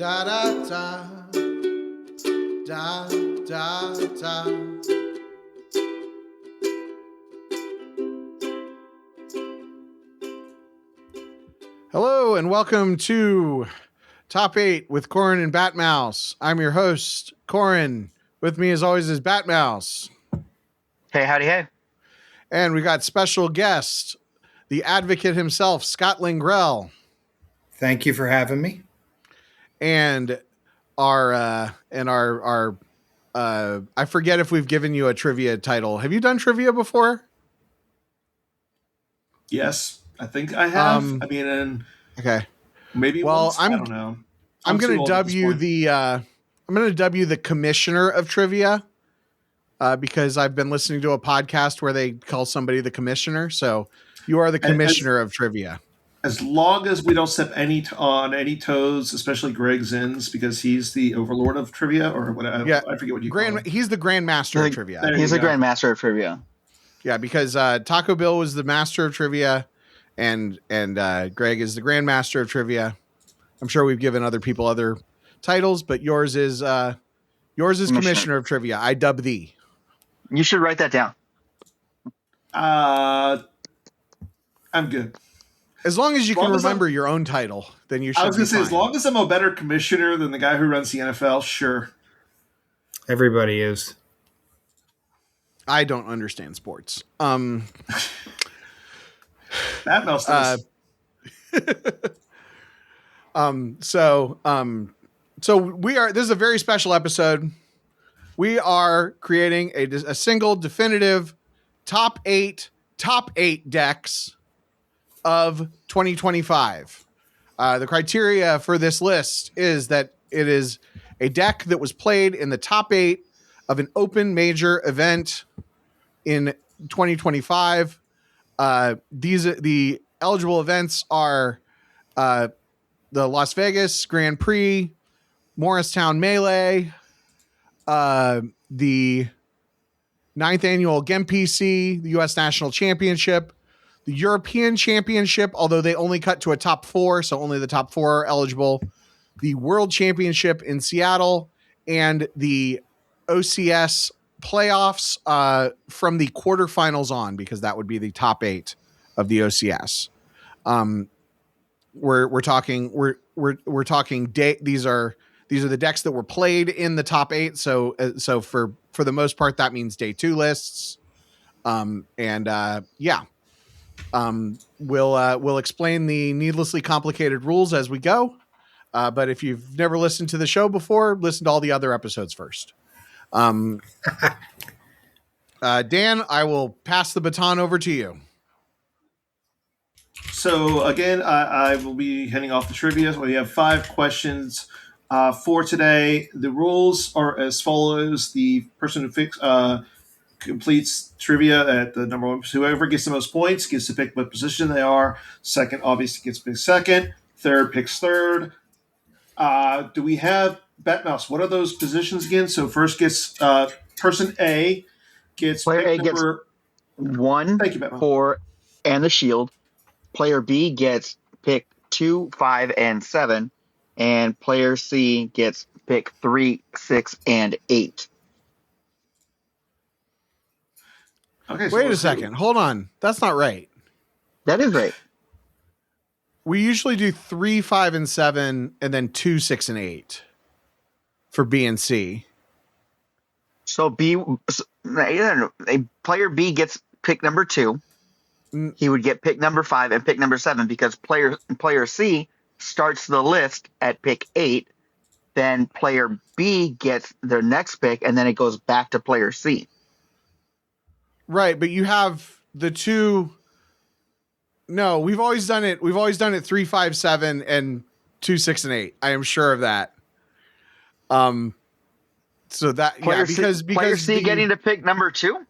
Da da da da da da. Hello and welcome to Top 8 with Corran and Batmouse. I'm your host, Corran. With me as always is Batmouse. Hey, howdy, hey. And we got special guest, the advocate himself, Scott Lingrell. Thank you for having me. And I forget if we've given you a trivia title. Have you done trivia before? Yes, I think I have. Okay. Maybe once. I don't know. I'm going to dub you the commissioner of trivia because I've been listening to a podcast where they call somebody the commissioner. So you are the commissioner of trivia. As long as we don't step on any toes, especially Greg Zinn's, because he's the overlord of trivia or whatever. Yeah, I forget what you call him. He's the grand master of trivia. He's the grand master of trivia. Yeah, because Taco Bill was the master of trivia, and Greg is the grand master of trivia. I'm sure we've given other people other titles, but yours is commissioner of trivia. I dub thee. You should write that down. I'm good. As long as you can remember your own title, then you should. I was going to say, fine. as long as I'm a better commissioner than the guy who runs the NFL, sure. Everybody is. I don't understand sports. That mouse does. So we are. This is a very special episode. We are creating a single definitive top eight decks of 2025. The criteria for this list is that it is a deck that was played in the top 8 of an open major event in 2025. The eligible events are the Las Vegas Grand Prix, Morristown Melee, the 9th annual GEMPC, the U.S. National Championship, the European Championship, although they only cut to a top 4, so only the top 4 are eligible, the World Championship in Seattle, and the OCS playoffs from the quarterfinals on, because that would be the top 8 of the OCS. We're talking day. These are the decks that were played in the top 8. So for the most part, that means day 2 lists. We'll explain the needlessly complicated rules as we go. But if you've never listened to the show before, listen to all the other episodes first. Dan, I will pass the baton over to you. So again, I will be heading off the trivia. We have 5 questions for today. The rules are as follows: the person who completes trivia at the number 1, whoever gets the most points gets to pick what position they are. Second, obviously, gets to pick second. Third picks third. Do we have Batmouse? What are those positions again? So first gets person A gets player A gets 1, Thank you, Batmouse. 4, and the shield. Player B gets pick 2, 5, and 7, and player C gets pick 3, 6, and 8. Okay. So Wait a second. Hold on. That's not right. That is right. We usually do 3, 5, and 7, and then 2, 6, and 8 for B and C. So player B gets pick number 2. He would get pick number 5 and pick number 7 because player C starts the list at pick 8. Then player B gets their next pick, and then it goes back to player C. Right, but you have the 2. No, we've always done it 3, 5, 7, and 2, 6, and 8. I am sure of that. So that because player C getting to pick number 2.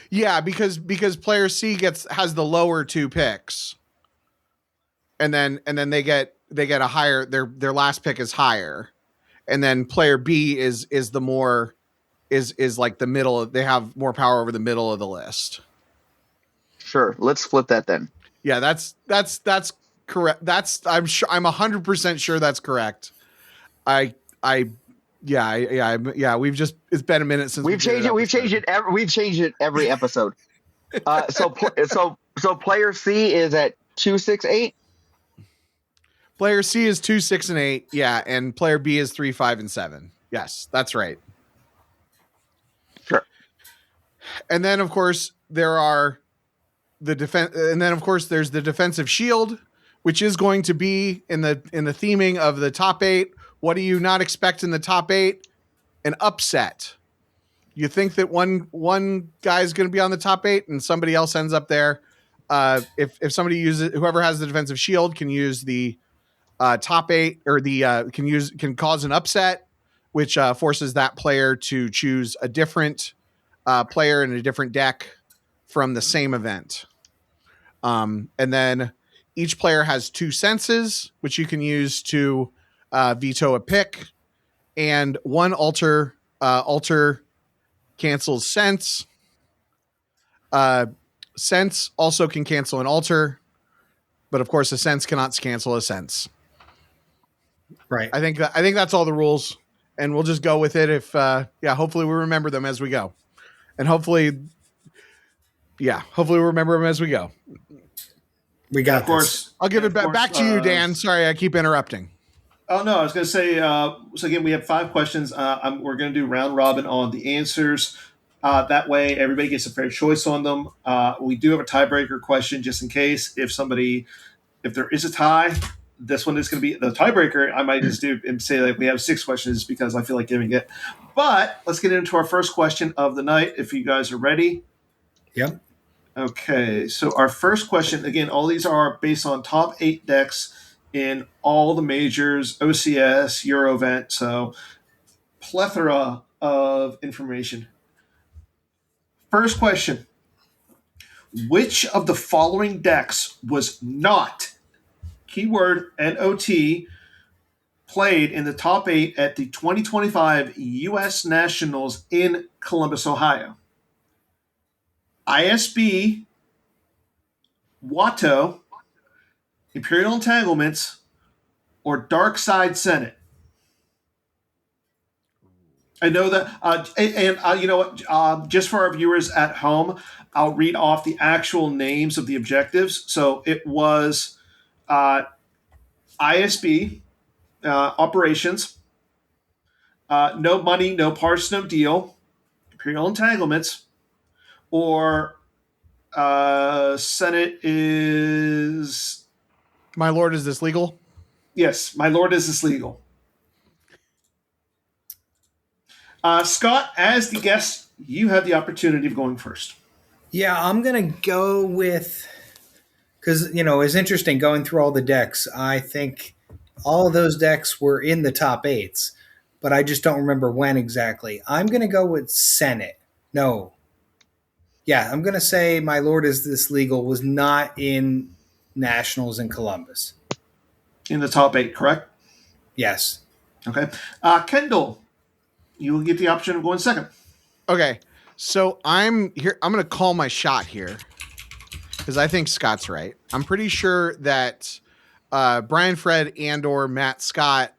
Yeah, because player C has the lower 2 picks, and then they get a higher, their last pick is higher, and then player B is the more is like the middle. They have more power over the middle of the list. Sure, let's flip that then. Yeah, that's correct. I'm 100% sure that's correct. Yeah. It's been a minute since We've changed it. We've changed it. We've changed it every episode. So player C is at 2, 6, 8. Player C is 2, 6, and 8. Yeah, and player B is 3, 5, and 7. Yes, that's right. Sure. And then of course there's the defensive shield, which is going to be in the theming of the top 8. What do you not expect in the top 8? An upset. You think that one guy is going to be on the top 8 and somebody else ends up there. If somebody uses, whoever has the defensive shield can use the top 8, or can cause an upset, which forces that player to choose a different player in a different deck from the same event. And then each player has 2 senses, which you can use to veto a pick, and 1 alter cancels sense. Sense also can cancel an alter, but of course a sense cannot cancel a sense. Right. I think that's all the rules, and we'll just go with it. If hopefully we remember them as we go, and hopefully we remember them as we go. We got Of course. this. I'll give it back to you, Dan. Sorry, I keep interrupting. Oh, no, I was going to say, so again, we have 5 questions. We're going to do round robin on the answers. That way, everybody gets a fair choice on them. We do have a tiebreaker question just in case. If there is a tie, this one is going to be the tiebreaker. I might just do and say we have 6 questions because I feel like giving it. But let's get into our first question of the night, if you guys are ready. Yep. Okay, so our first question, again, all these are based on top 8 decks in all the majors, OCS, Eurovent, so plethora of information. First question. Which of the following decks was not, keyword NOT, played in the top 8 at the 2025 U.S. Nationals in Columbus, Ohio? ISB, Watto, Imperial Entanglements, or Dark Side Senate? I know that, you know what? Just for our viewers at home, I'll read off the actual names of the objectives. So it was ISB operations, no money, no parts, no deal, Imperial Entanglements, or Senate is... My lord, is this legal? Yes, my lord, is this legal? Scott, as the guest, you have the opportunity of going first. Yeah, I'm going to go with, because, it's interesting going through all the decks. I think all of those decks were in the top 8s, but I just don't remember when exactly. I'm going to go with Senate. No. Yeah, I'm going to say My Lord, Is This Legal was not in Nationals in Columbus. In the top 8, correct? Yes. Okay. Kendall, you will get the option of going second. Okay, so I'm here. I'm going to call my shot here because I think Scott's right. I'm pretty sure that Brian Fred and/or Matt Scott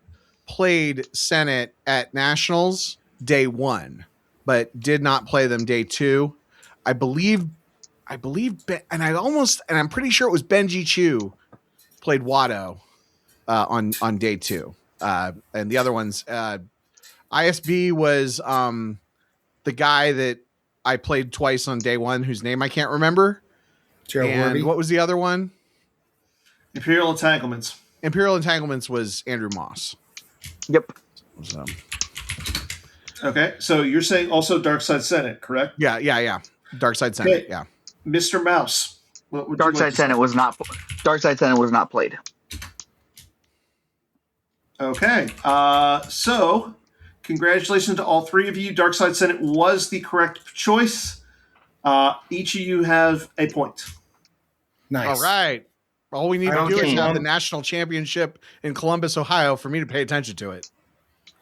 played Senate at Nationals day 1, but did not play them day 2. I believe, and I'm pretty sure it was Benji Chu played Watto on day 2, and the other ones. ISB was the guy that I played twice on day 1, whose name I can't remember. Joe and Warby. What was the other one? Imperial Entanglements. Imperial Entanglements was Andrew Moss. Yep. So. Okay, so you're saying also Dark Side Senate, correct? Yeah. Dark Side Senate, Okay. yeah. Mr. Mouse. Dark Side Senate was not played. Okay, so congratulations to all 3 of you. Dark Side Senate was the correct choice. Each of you have a point. Nice. All right. All we need I to don't do is get have one. the national championship in Columbus, Ohio for me to pay attention to it.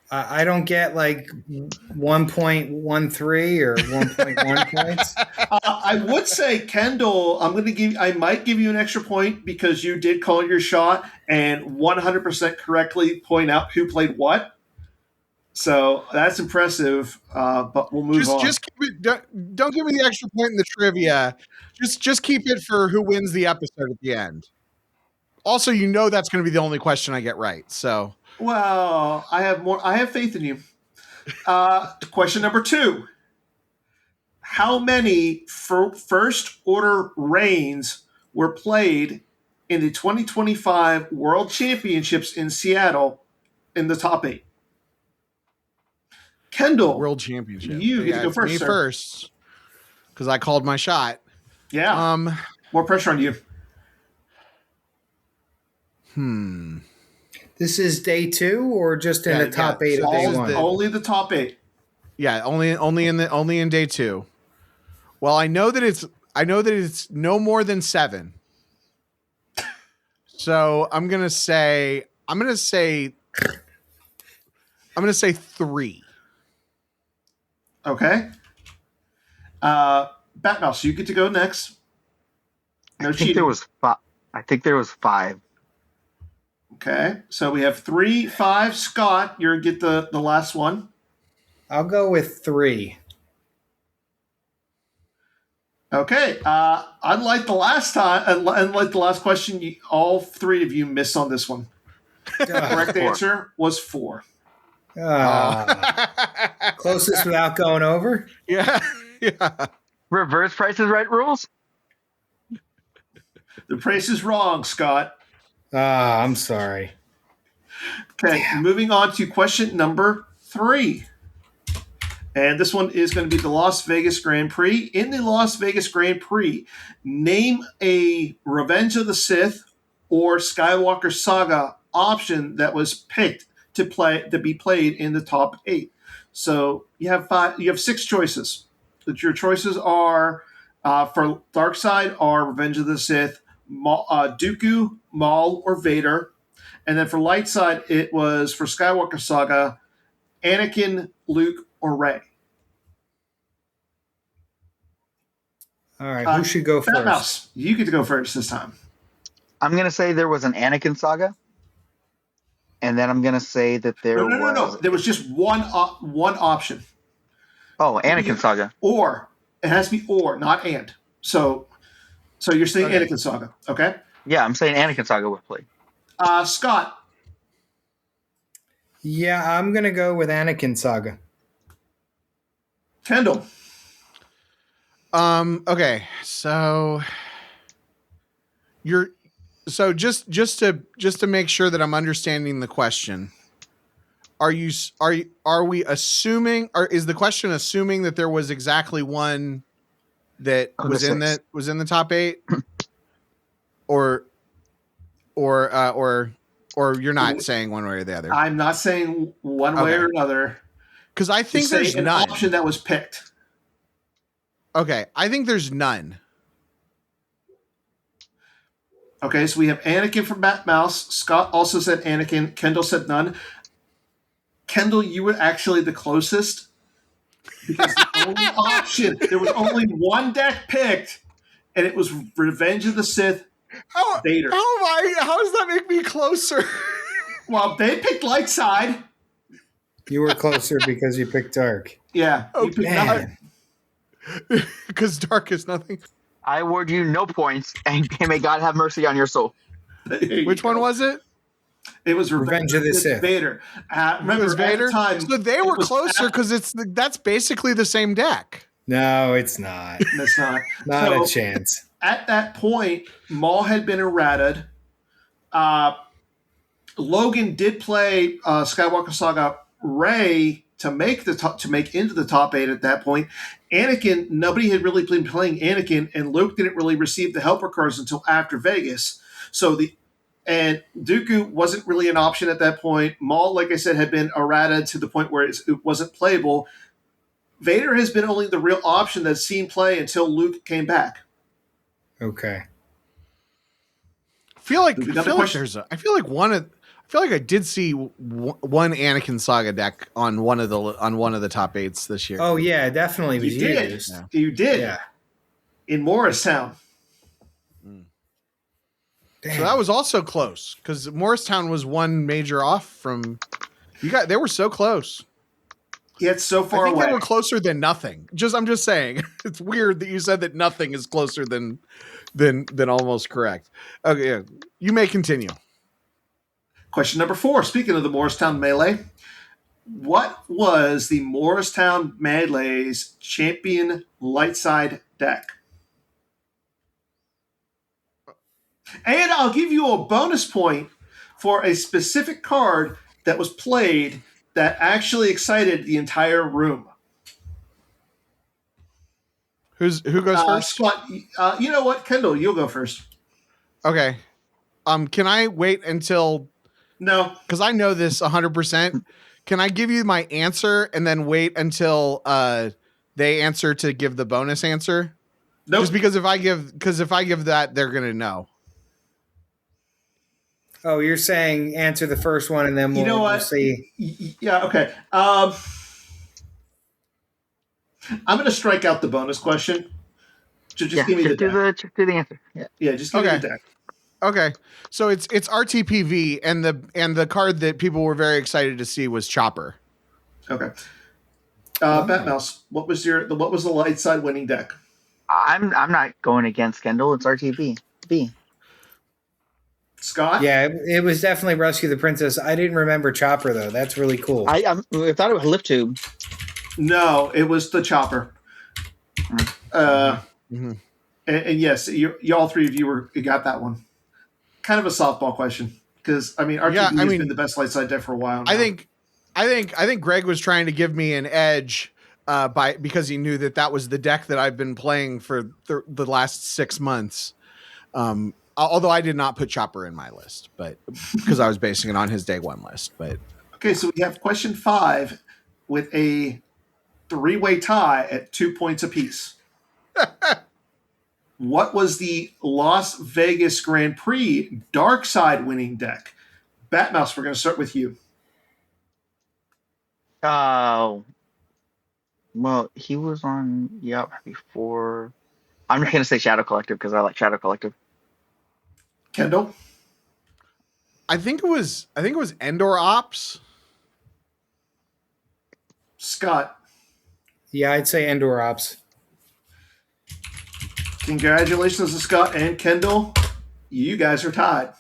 I don't get 1.13 or 1.1 points. I would say, Kendall, I might give you an extra point because you did call your shot and 100% correctly point out who played what. So that's impressive. But we'll move on. Just keep it. Don't give me the extra point in the trivia. Just keep it for who wins the episode at the end. Also, that's going to be the only question I get right. So, Well, I have faith in you. Question number 2. How many first order reigns were played in the 2025 World Championships in Seattle in the top 8? Kendall, World Championship. You get to go first, me sir. first, because I called my shot. Yeah. More pressure on you. This is day 2 or just in the top 8 of day 1? Only the top 8. Yeah, only in day 2. Well, I know that it's no more than 7. So I'm gonna say 3. Okay. Batmouse, you get to go next. No cheating. I think there was 5. Okay, so we have 3, 5. Scott, you're get the last one. I'll go with 3. Okay, unlike the last time, unlike the last question, all 3 of you missed on this one. The correct answer was 4. Closest without going over? Yeah. Reverse Price is Right rules? The price is wrong, Scott. I'm sorry. Okay, moving on to question number 3. And this one is going to be the Las Vegas Grand Prix. In the Las Vegas Grand Prix, name a Revenge of the Sith or Skywalker Saga option that was picked to be played in the top 8. So you have 6 choices. Your choices are for Dark Side are Revenge of the Sith, Dooku, Maul, or Vader. And then for Light Side, it was for Skywalker Saga, Anakin, Luke, or Rey. All right, who should go first? Mouse, you get to go first this time. I'm going to say there was an Anakin Saga. And then I'm going to say that there was... No. There was just one option. Oh, Anakin Saga. Or. It has to be or, not and. So you're saying Anakin Saga, okay? Yeah, I'm saying Anakin Saga was played. Scott. Yeah, I'm going to go with Anakin Saga. Kendall. Okay, so just to make sure that I'm understanding the question, are we assuming, or is the question assuming that there was exactly one that was in the top 8, or you're not saying one way or the other? I'm not saying one way or another, because I think there's an none option that was picked. Okay, I think there's none. Okay, so we have Anakin from Batmouse. Scott also said Anakin. Kendall said none. Kendall, you were actually the closest, because the only option, there was only one deck picked, and it was Revenge of the Sith, Vader. How does that make me closer? Well, they picked Light Side. You were closer because you picked Dark. Yeah. Oh, you picked man. Because Dark is nothing. I award you no points, and may God have mercy on your soul. Which one was it? It was Revenge of the Sith. Vader. Remember, it was Vader? At the time, so they were closer because that's basically the same deck. No, it's not. It's not. Not a chance. At that point, Maul had been errated. Logan did play Skywalker Saga Rey to make into the top 8 at that point. Anakin, nobody had really been playing Anakin, and Luke didn't really receive the helper cards until after Vegas. And Dooku wasn't really an option at that point. Maul, like I said, had been errated to the point where it wasn't playable. Vader has been only the real option that's seen play until Luke came back. Okay. I feel like I did see one Anakin Saga deck on one of the top 8s this year. Oh yeah, definitely was used. Yeah. You did. Yeah. In Morristown. So that was also close because Morristown was one major off from you guys. They were so close. It's so I far think away. they were closer than nothing. I'm just saying. It's weird that you said that nothing is closer than almost correct. Okay, yeah. You may continue. Question number 4. Speaking of the Morristown Melee, what was the Morristown Melee's champion light side deck? And I'll give you a bonus point for a specific card that was played that actually excited the entire room. Who goes first? Scott, you know what? Kendall, you'll go first. Okay. Can I wait until? No. Because I know this 100%. Can I give you my answer and then wait until they answer to give the bonus answer? Nope. Just because if I give that, they're gonna know. Oh, you're saying answer the first one and then we'll see. Yeah, okay. I'm going to strike out the bonus question. Just give me the deck. Do the answer. Yeah, just give me the deck. Okay. So it's RTPV and the card that people were very excited to see was Chopper. Okay. Batmouse, what was the light side winning deck? I'm not going against Kendall. It's RTB. B. Scott? Yeah, it was definitely Rescue the Princess. I didn't remember Chopper though. That's really cool. I thought it was Lift Tube. No, it was the Chopper. Mm-hmm. And yes, you all three of you got that one. Kind of a softball question because RTB has been the best light side deck for a while now. I think Greg was trying to give me an edge because he knew that was the deck that I've been playing for the last 6 months. Although I did not put Chopper in my list, but because I was basing it on his day one list. But okay, so we have question 5 with a 3-way tie at 2 points apiece. What was the Las Vegas Grand Prix dark side winning deck? Batmouse, we're going to start with you. Oh. Well, he was on before. I'm not going to say Shadow Collective because I like Shadow Collective. Kendall? I think it was Endor Ops. Scott? Yeah, I'd say Endor Ops. Congratulations to Scott and Kendall. You guys are tied.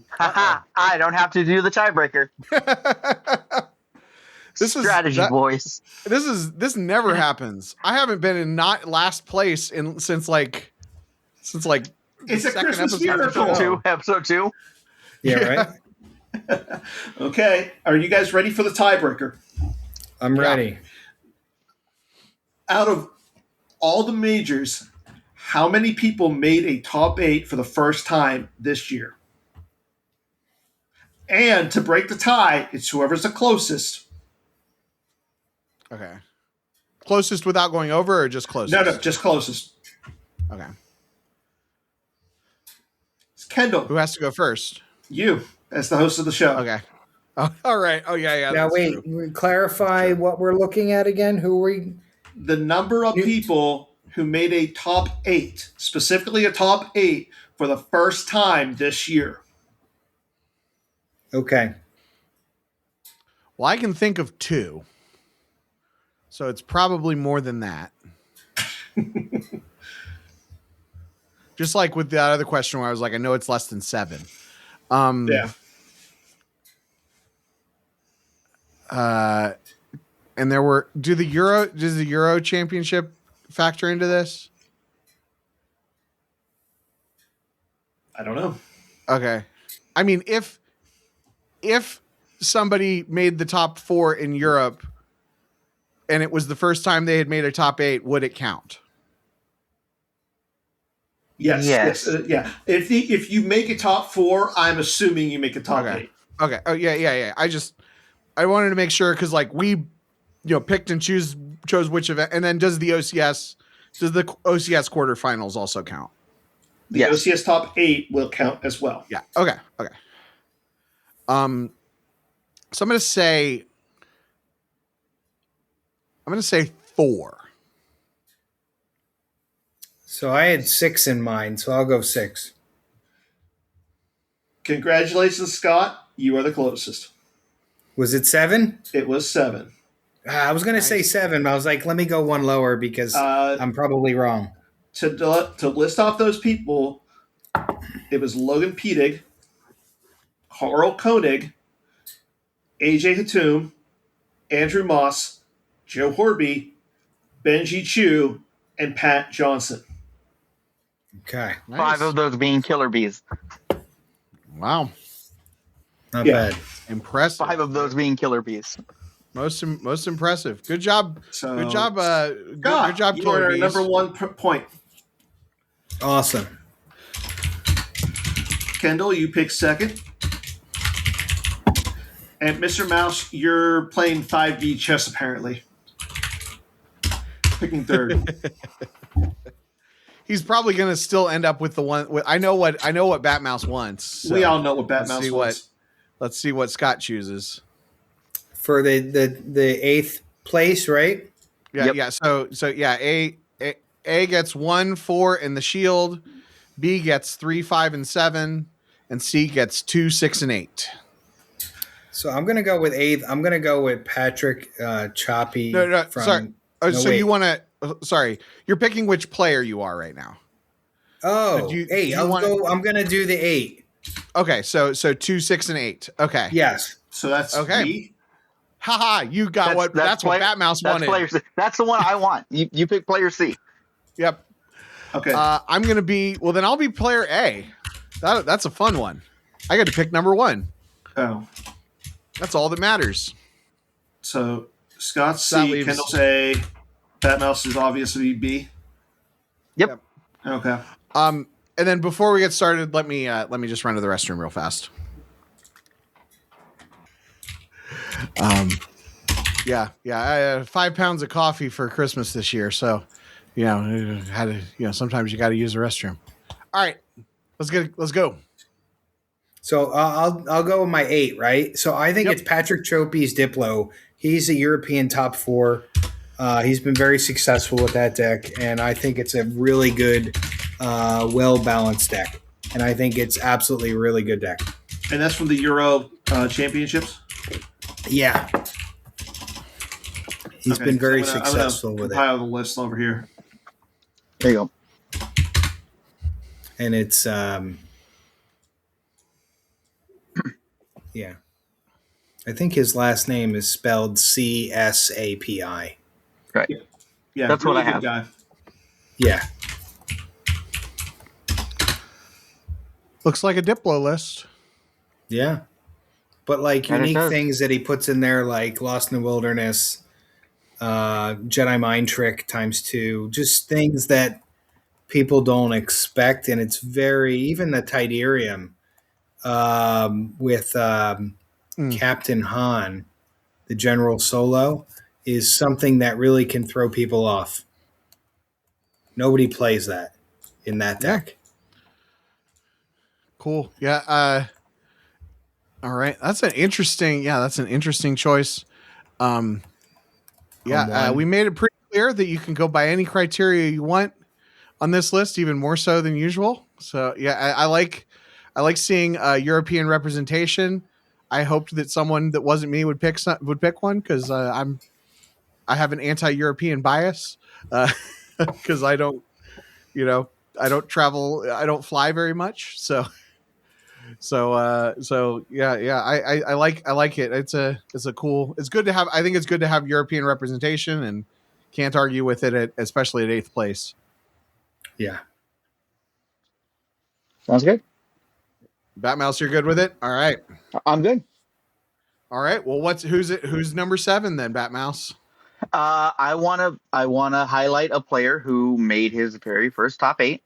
Haha, I don't have to do the tiebreaker. This strategy, boys. This never happens. I haven't been in not last place since like it's a Christmas miracle. Episode 2. Yeah, right. Okay, are you guys ready for the tiebreaker? I'm ready. Out of all the majors, how many people made a top 8 for the first time this year? And to break the tie, it's whoever's the closest. Okay. Closest without going over or just closest? No, just closest. Okay. It's Kendall. Who has to go first? You, as the host of the show. Okay. Oh, all right. Oh, yeah. Now, wait, clarify what we're looking at again. Who are we? The number of people who made a top 8, specifically a top 8, for the first time this year. Okay. Well, I can think of 2. So it's probably more than that. Just like with the other question where I was like, I know it's less than 7. Yeah. And there were does the Euro Championship factor into this? I don't know. Okay. I mean, if somebody made the top 4 in Europe and it was the first time they had made a top 8, would it count? Yes. Yeah. If you make a top 4, I'm assuming you make a top 8. Okay. Oh yeah. I wanted to make sure because like we, picked and chose which event, and then does the OCS quarterfinals also count? The OCS top 8 will count as well. Yeah. Okay. So I'm gonna say 4. So I had 6 in mind, so I'll go 6. Congratulations, Scott. You are the closest. Was it 7? It was 7. I was going to say 7, but I was like, let me go one lower because I'm probably wrong. To list off those people, it was Logan Pedig, Carl Koenig, AJ Hatum, Andrew Moss, Joe Horby, Benji Chu, and Pat Johnson. Okay. Nice. 5 of those being killer bees. Wow. Not bad. Impressive. 5 of those being killer bees. Most impressive. Good job. So, good job. Good job, you are our Bees. number 1 point. Awesome. Kendall, you pick second. And Mr. Mouse, you're playing 5D chess apparently. Picking third. He's probably going to still end up with the one. I know what Batmouse wants. So we all know what Batmouse wants. Let's see what Scott chooses. For the 8th place, right? Yeah, Yep. yeah. So yeah, A gets 1, 4 in the shield. B gets 3, 5, and 7, and C gets 2, 6, and 8. So I'm going to go with 8th. I'm going to go with Patrick Choppy. No, from, sorry. So wait. you want to? Sorry, you're picking which player you are right now. Oh, Do you 8. I'm going to do the 8. Okay, so 2, 6, and 8. Okay. Yes. So that's Okay. me. Haha, you got that's what Batmouse wanted. Player C. That's the one I want. You pick player C. Yep. Okay. I'm gonna be then I'll be player A. That's a fun one. I got to pick number 1. Oh. That's all that matters. So Scott's That C, leaves- Kendall's A, Batmouse is obviously B. Yep. Okay. And then before we get started, let me just run to the restroom real fast. Yeah. I had 5 pounds of coffee for Christmas this year, so sometimes you got to use the restroom. All right, let's go. So I'll go with my 8, right? So I think Yep. it's Patrick Choppy's Diplo. He's a European top 4. He's been very successful with that deck, and I think it's a really good, well-balanced deck. And I think it's absolutely a really good deck. And that's from the Euro Championships? Yeah. He's been very I'm gonna successful with it. compile the list over here. There you go. And it's yeah. I think his last name is spelled CSAPI. Right. Yeah, That's what really I good have. guy. Yeah. Looks like a Diplo list. Yeah. But like And it unique does. things that he puts in there, like Lost in the Wilderness, Jedi Mind Trick ×2, just things that people don't expect. And it's even the Tidarium with Captain Han, the General Solo, is something that really can throw people off. Nobody plays that in that deck. Cool. Yeah. All right. That's an interesting choice. We made it pretty clear that you can go by any criteria you want on this list, even more so than usual. So yeah, I like seeing European representation. I hoped that someone that wasn't me would pick one because I have an anti-European bias because I don't travel, I don't fly very much. So yeah. I like it. It's good to have. I think it's good to have European representation, and can't argue with it, especially at 8th place. Yeah. Sounds good. Batmouse, you're good with it. All right. I'm good. All right. Well, who's number 7 then, Batmouse? I wanna highlight a player who made his very first top 8.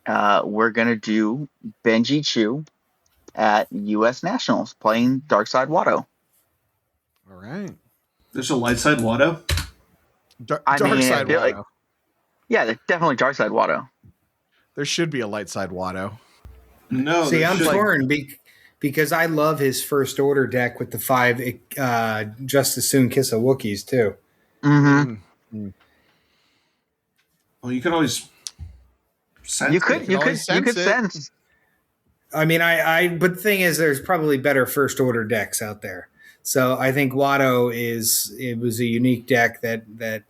We're gonna do Benji Chu at U.S. Nationals playing Darkside Watto. All right. There's a light side Watto. Dark I mean, side Watto. Yeah, definitely Darkside Watto. There should be a light side Watto. No. See, I'm there's just- torn because I love his first order deck with the 5 Just as Soon Kiss a Wookiees too. Mm-hmm. Well, you could always sense You it. could always sense it. sense. I mean, but the thing is, there's probably better first order decks out there. So I think Watto was a unique deck that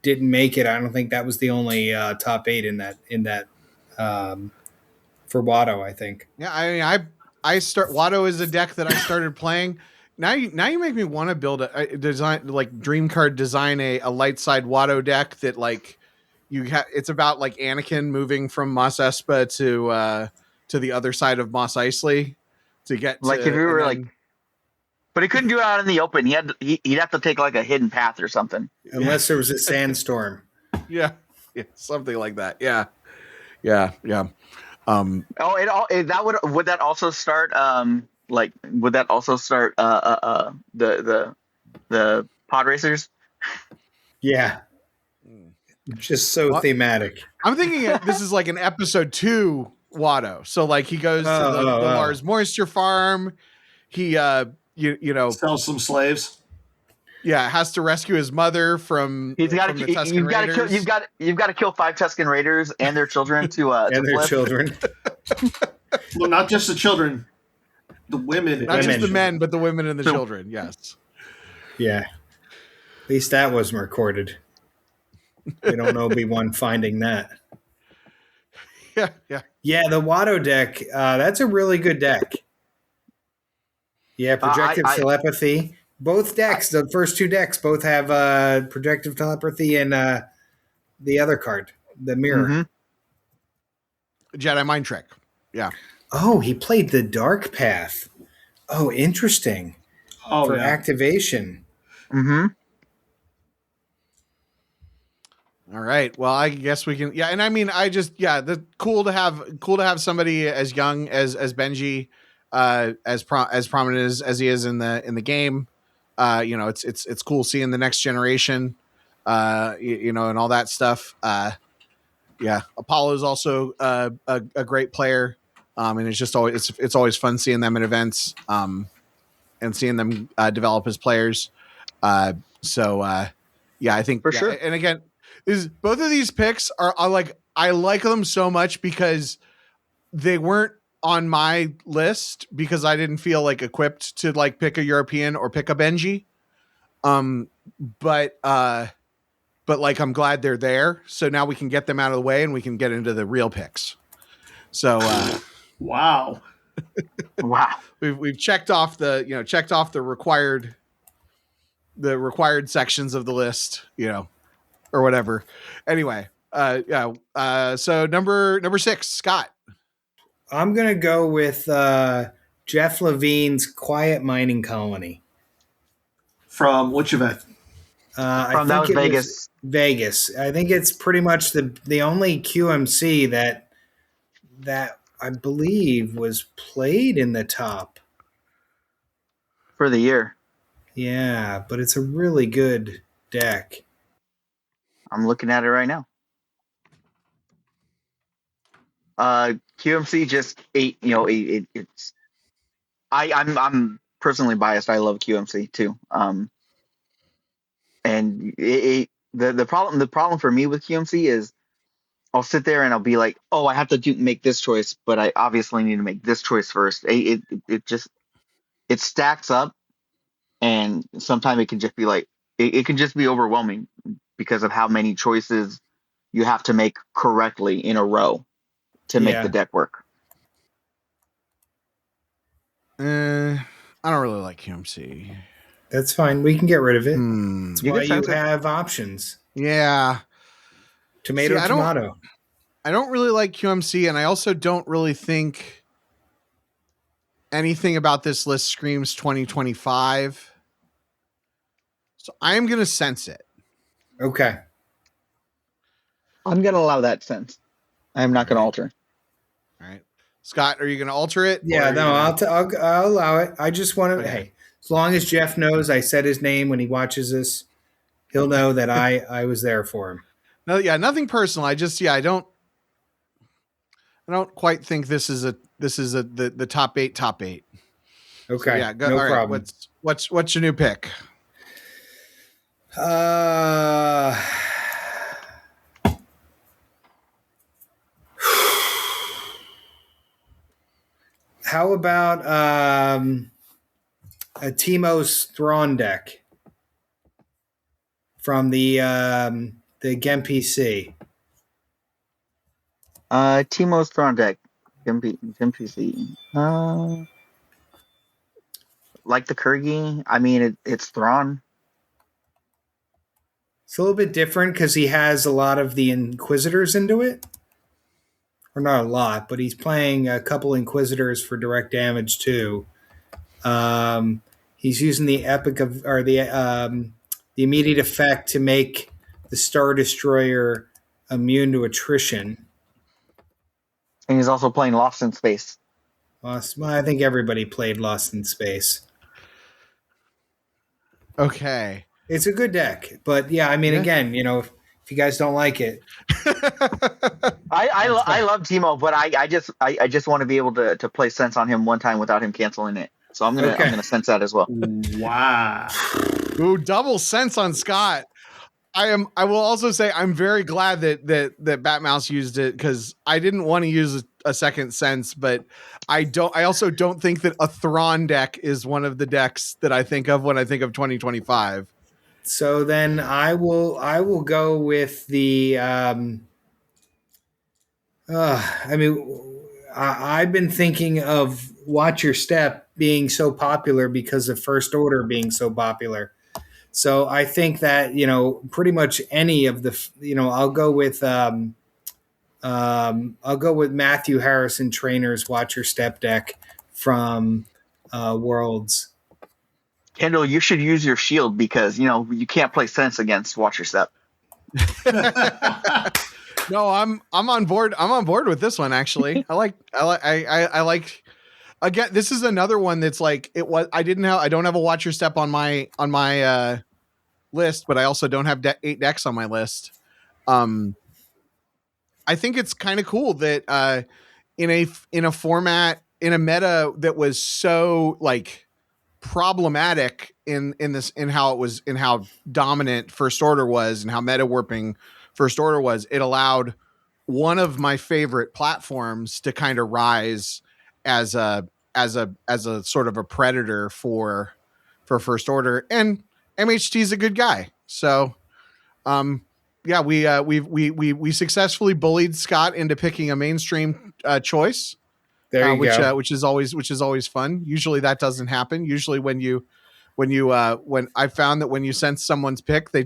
didn't make it. I don't think that was the only top 8 in that for Watto, I think. Yeah, I mean, I start Watto is a deck that I started playing. Now you make me want to build a design, like Dream Card design a light side Watto deck that like it's about like Anakin moving from Mos Espa to the other side of Mos Eisley to get Like to, if you were and like, then but he couldn't do it out in the open. He'd have to take like a hidden path or something. Unless there was a sandstorm. yeah, something like that. Yeah. Oh, would that also start the pod racers? Yeah. Just so What? thematic. I'm thinking this is like an episode 2 Watto. So like he goes to the Mars Moisture Farm. He you know, Sell some slaves. yeah, has to rescue his mother from He's got the to. Tusken Raiders. You've got to kill 5 Tusken Raiders and their children to And their flip. children. Well, not just the children, the women. Not just women. the men, but the women and the children. Yes. Yeah. At least that wasn't recorded. We don't know Obi-Wan finding that. Yeah. Yeah, the Watto deck, that's a really good deck. Yeah, projective telepathy. Both decks, the first 2 decks, both have projective telepathy and the other card, the mirror. Mm-hmm. Jedi mind trick. Yeah. Oh, he played the dark path. Oh, interesting. Oh, For yeah. activation. Mm-hmm. All right. Well, I guess we can. Yeah, and I mean, cool to have somebody as young as Benji, as prominent as he is in the game. You know, it's cool seeing the next generation. You know, and all that stuff. Yeah, Apollo's also a great player. And it's just it's always fun seeing them at events. And seeing them develop as players. So yeah, I think For sure. And again, both of these picks are like, I like them so much because they weren't on my list because I didn't feel like equipped to like pick a European or pick a Benji. But like, I'm glad they're there. So now we can get them out of the way and we can get into the real picks. So, Wow. Wow. We've checked off the required sections of the list, you know, or whatever. Anyway, so number 6, Scott. I'm going to go with Jeff Levine's Quiet Mining Colony. From which event? I think that was it Vegas. was Vegas. I think it's pretty much the only QMC that I believe was played in the top. For the year. Yeah, but it's a really good deck. I'm looking at it right now. QMC just it's. I'm personally biased. I love QMC too. And the problem for me with QMC is I'll sit there and I'll be like, oh, I have to make this choice, but I obviously need to make this choice first. It just stacks up, and sometimes it can just be like it can just be overwhelming because of how many choices you have to make correctly in a row to make the deck work. I don't really like QMC. That's fine. We can get rid of it. That's You why can you sense it. have options. Yeah. Tomato, See, tomato. I don't really like QMC, and I also don't really think anything about this list screams 2025. So I am going to sense it. Okay. I'm going to allow that sense. I am not going to alter. All right. Scott, are you going to alter it? Yeah, no, I'll allow it. I just want to, Okay. hey, as long as Jeff knows I said his name when he watches this, he'll know that I was there for him. No, yeah, nothing personal. I just, I don't quite think this is the top 8. Okay. So, yeah, go, no all right, problem. What's your new pick? How about a Teimo's Thrawn deck from the Gem PC. Timo's Thrawn deck. MPC. Like the Kurgi. I mean, it's Thrawn. It's a little bit different because he has a lot of the Inquisitors into it. Or not a lot, but he's playing a couple Inquisitors for direct damage too. He's using the the immediate effect to make the Star Destroyer immune to attrition. And he's also playing Lost in Space. I think everybody played Lost in Space. Okay. It's a good deck, but yeah, I mean, again, if you guys don't like it, I love Timo, but I just want to be able to play sense on him one time without him canceling it. So I'm gonna sense that as well. Wow. Ooh, double sense on Scott. I will also say I'm very glad that Batmouse used it because I didn't want to use a second sense, but I also don't think that a Thrawn deck is one of the decks that I think of when I think of 2025. So then I will go with the. I've been thinking of Watch Your Step being so popular because of First Order being so popular. So I think that pretty much any of the I'll go with Matthew Harrison Trainer's Watch Your Step deck from Worlds. Kendall, you should use your shield because you can't play sense against Watch Your Step. No, I'm on board. I'm on board with this one actually. I like. Again, this is another one that's like it was. I don't have a Watch Your Step on my list, but I also don't have 8 decks on my list. I think it's kind of cool that in a format in a meta that was so like problematic in how dominant First Order was and how meta warping First Order was, it allowed one of my favorite platforms to kind of rise as a sort of a predator for First Order, and MHT is a good guy. So yeah, we successfully bullied Scott into picking a mainstream choice. There you go. Which is always fun. Usually that doesn't happen. Usually when I found that when you sense someone's pick, they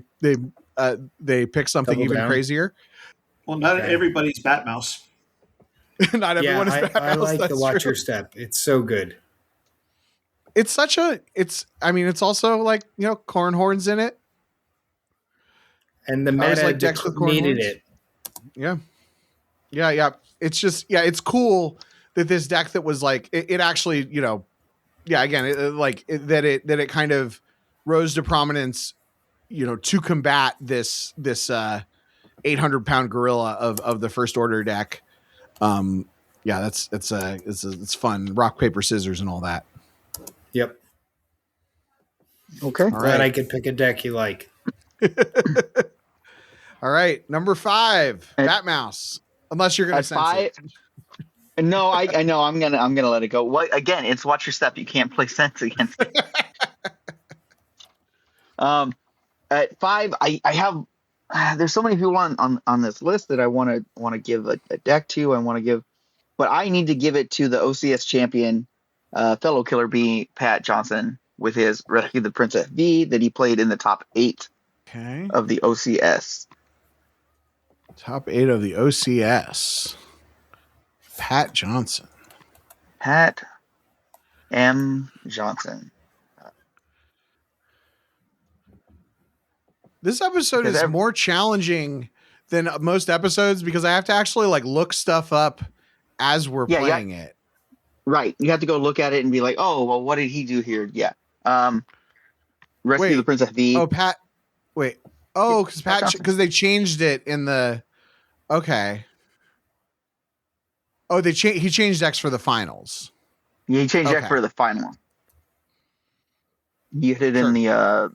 pick something Double even down. crazier. Well, not everybody's Batmouse. Not everyone is Batmouse. I like the Watch true. Your Step. It's so good. It's also like, corn horns in it. And the I meta decks with corn needed horns. it. Yeah. It's just, it's cool that this deck that was like, it actually, again, that it kind of rose to prominence, to combat this 800-pound gorilla of the First Order deck. It's fun. Rock, paper, scissors, and all that. Yep. Okay. Glad I could pick a deck you like. All right, number 5, Batmouse. Unless you're going to sense it. No, I know. I'm gonna let it go. What again? It's Watch Your Step. You can't play sense against it. At 5, I have. There's so many people on this list that I want to give a deck to. I want to give, but I need to give it to the OCS champion, fellow Killer Bee, Pat Johnson, with his Rescue the Princess V that he played in the top 8 of the OCS. Top 8 of the OCS. Pat Johnson. Pat M. Johnson. This episode is more challenging than most episodes because I have to actually like look stuff up as we're playing it. Right. You have to go look at it and be like, oh, well, what did he do here? Yeah. Rescue the Princess V. Oh, Pat. Wait. Oh, because they changed it in the. Okay. Oh, he changed decks for the finals. Yeah, he changed deck for the final. You hit it in the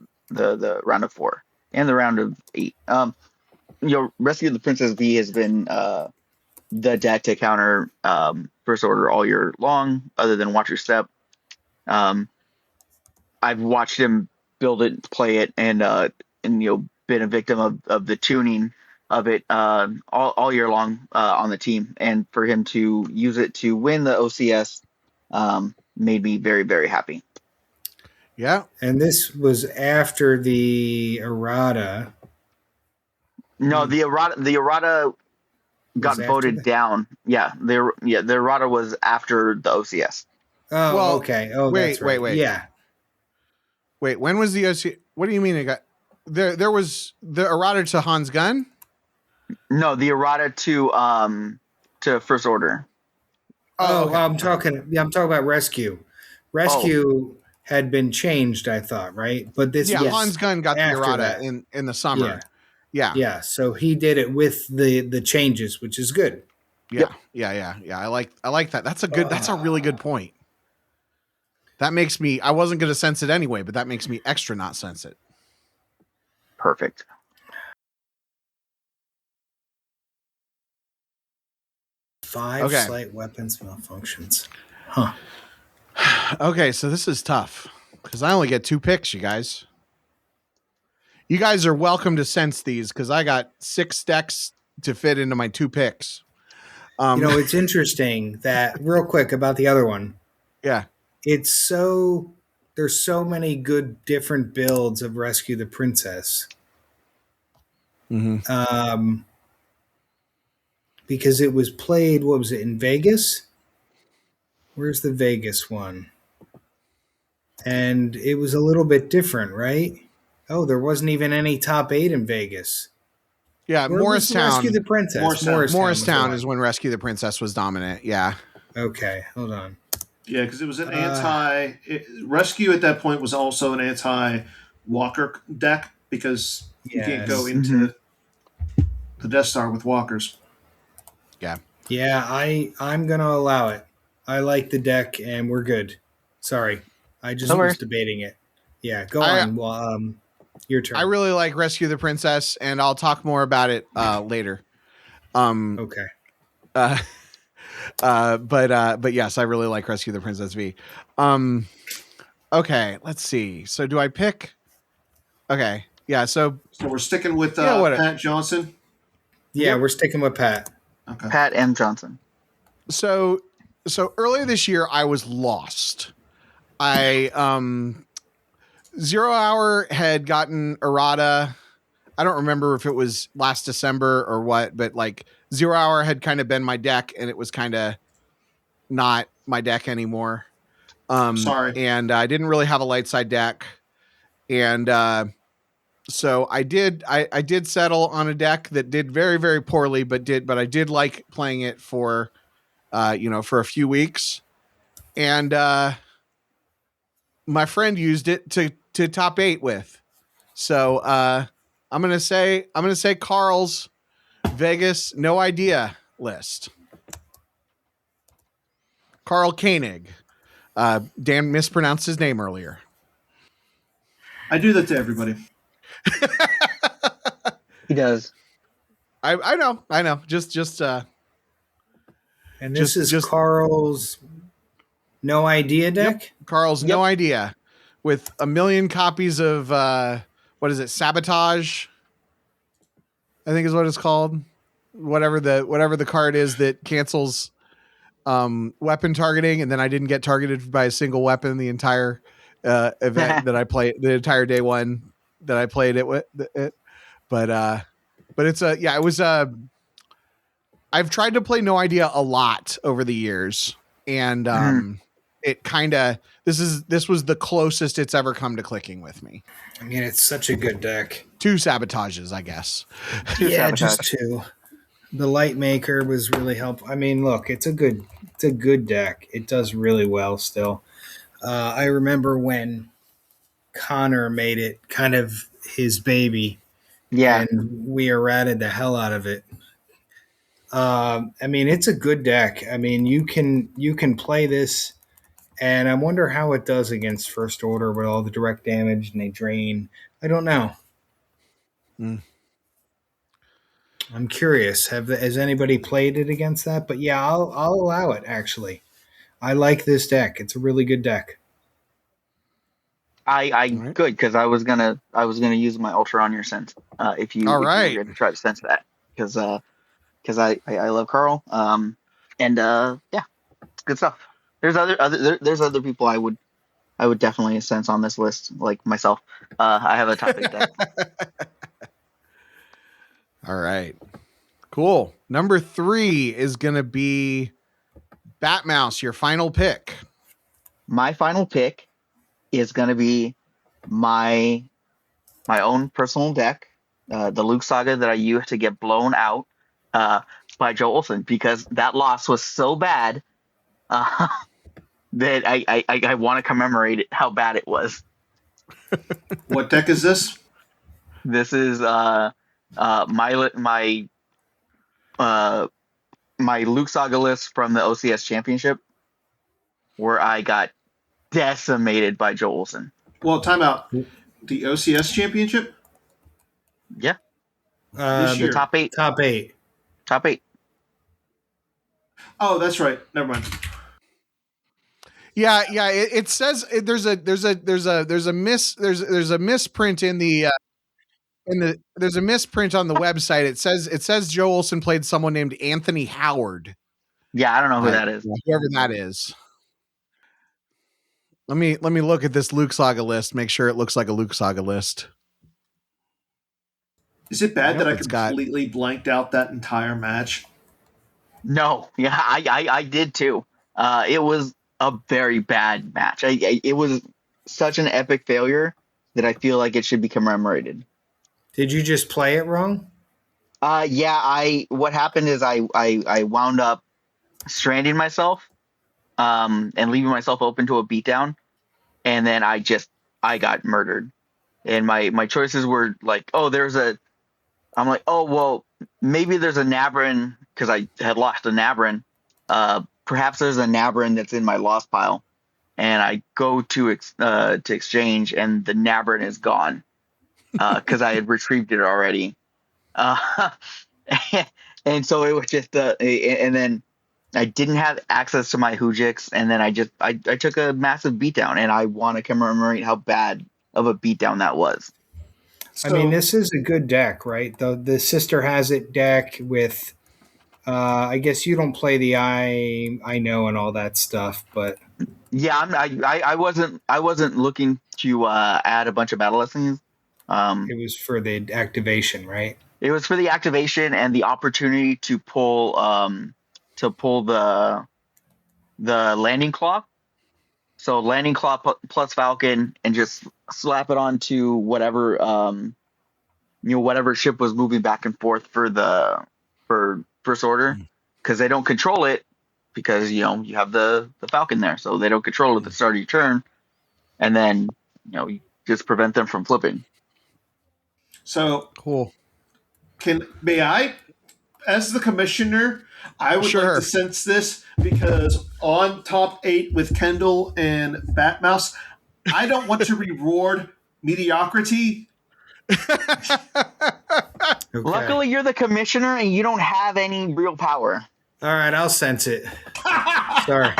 round of 4 and the round of 8. Rescue the Princess V has been the deck to counter First Order all year long, other than Watch Your Step. I've watched him build it, play it, and been a victim of the tuning of it all year long on the team, and for him to use it to win the OCS made me very, very happy. Yeah. And this was after the errata. No, the errata got voted down. Yeah, the errata was after the OCS. Oh, Well, okay. Oh, wait, that's right. wait. Yeah. Wait, when was the OC? What do you mean it got there was the errata to Hans Gunn? No, the errata to First Order. Oh, okay. I'm talking about Rescue. Rescue had been changed, I thought, right? But this was Hans Gunn got the after errata that. in the summer. Yeah. So he did it with the changes, which is good. Yeah. I like that. That's a really good point. That makes me, I wasn't going to sense it anyway, but that makes me extra not sense it. Perfect. Five slight weapons malfunctions. Huh. Okay, so this is tough because I only get 2 picks, you guys. You guys are welcome to sense these because I got 6 decks to fit into my 2 picks. It's interesting that real quick about the other one. Yeah. There's so many good different builds of Rescue the Princess. Mm-hmm. Because it was played, what was it, in Vegas? Where's the Vegas one? And it was a little bit different, right? Oh, there wasn't even any top 8 in Vegas. Yeah, Where Morristown. Rescue the Princess. Morristown is when Rescue the Princess was dominant. Yeah. Okay, hold on. Yeah, because it was an Rescue at that point was also an anti-Walker deck because you can't go into the Death Star with walkers. Yeah. Yeah, I'm going to allow it. I like the deck, and we're good. Sorry. I just was debating it. Yeah, go on. Well, your turn. I really like Rescue the Princess, and I'll talk more about it later. Okay. But yes, I really like Rescue the Princess V. Okay, let's see. So do I pick? Okay, yeah. So we're sticking with Pat Johnson. Yeah, we're sticking with Pat. Okay. Pat M. Johnson. So earlier this year, I was lost. Zero Hour had gotten errata. I don't remember if it was last December or what, but like Zero Hour had kind of been my deck, and it was kind of not my deck anymore. Sorry. And I didn't really have a light side deck, and so I did settle on a deck that did very, very poorly, but I did like playing it for for a few weeks, and my friend used it to top 8 with. So I'm gonna say Carl's Vegas no idea list. Carl Koenig. Dan mispronounced his name earlier. I do that to everybody. He does. I know. Just and this is Carl's no idea deck? Yep. Carl's no idea with 1 million copies of what is it? Sabotage, I think is what it's called. Whatever the card is that cancels weapon targeting, and then I didn't get targeted by a single weapon the entire event that I played, the entire day one that I played it with it. But it's it was I've tried to play No Idea a lot over the years, and it kind of this was the closest it's ever come to clicking with me. I mean, it's such a good deck. 2 sabotages, I guess. Just 2. The Light Maker was really helpful. I mean, look, it's a good deck. It does really well still. I remember when Connor made it kind of his baby. Yeah. And we errated the hell out of it. I mean, it's a good deck. I mean, you can play this, and I wonder how it does against First Order with all the direct damage and they drain. I don't know. I'm curious. Has anybody played it against that? But yeah, I'll allow it. Actually, I like this deck. It's a really good deck. I right. good because I was gonna use my ultra on your sense. If you All were right. gonna try to sense that because I love Carl. And yeah, it's good stuff. There's other people I would definitely sense on this list like myself. I have a top 8 deck. All right. Cool. Number 3 is going to be Batmouse, your final pick. My final pick is gonna be my my own personal deck, the Luke Saga that I used to get blown out uh, by Joe Olson because that loss was so bad uh, that I want to commemorate it, how bad it was. What deck is this? This is uh, my Luke Saga list from the OCS Championship where I got decimated by Joe Olson. Well, timeout. The OCS championship Yeah, this the year. top 8, Top 8. top 8. Oh, that's right. Never mind. Yeah, yeah. It says there's a misprint there's a misprint on the website. It says Joe Olson played someone named Anthony Howard. Yeah, I don't know who that is. Whoever that is. Let me look at this Luke Saga list. Make sure it looks like a Luke Saga list. Is it bad that I it's got- completely blanked out that entire match? No, yeah, I did too. It was a very bad match. It was such an epic failure that I feel like it should be commemorated. Did you just play it wrong? Yeah, what happened is I wound up stranding myself, and leaving myself open to a beatdown, and then I got murdered. And my choices were like, I'm like, oh well, maybe there's a Nabrin because I had lost a Nabrin. Perhaps there's a Nabrin that's in my lost pile, and I go to exchange, and the Nabrin is gone because I had retrieved it already. Uh, and so it was just and then I didn't have access to my Hujix, and then I took a massive beatdown, and I want to commemorate how bad of a beatdown that was. I mean, So, this is a good deck, right? The Sister Has It deck with, I guess you don't play the I know and all that stuff, but Yeah, I wasn't looking to add a bunch of battle lessons. it was for the activation, right? It was for the activation and the opportunity to pull the landing claw. So landing claw plus Falcon, and just slap it onto whatever whatever ship was moving back and forth for first order, because they don't control it because you have the Falcon there, so they don't control it at the start of your turn, and then you just prevent them from flipping. so Cool. may I, as the commissioner, I would like Sure. to sense this because on top 8 with Kendall and Batmouse, I don't want to reward mediocrity. Okay. Luckily, you're the commissioner and you don't have any real power. All right, I'll sense it. Sorry.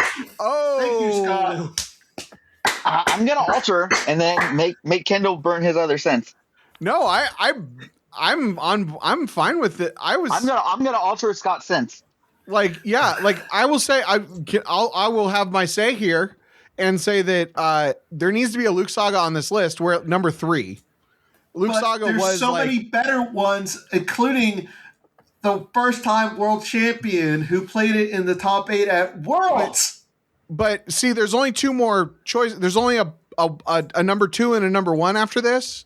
Oh, Thank you, Scott. I'm gonna alter and then make Kendall burn his other sense. No, I'm fine with it. I'm gonna alter Scott's sense. I will say I will have my say here and say that there needs to be a Luke Saga on this list. We're at number 3. Luke But Saga there's was so many better ones, including the first-time world champion who played it in the top 8 at Worlds. but see, there's only 2 more choices. There's only a number 2 and a number 1 after this,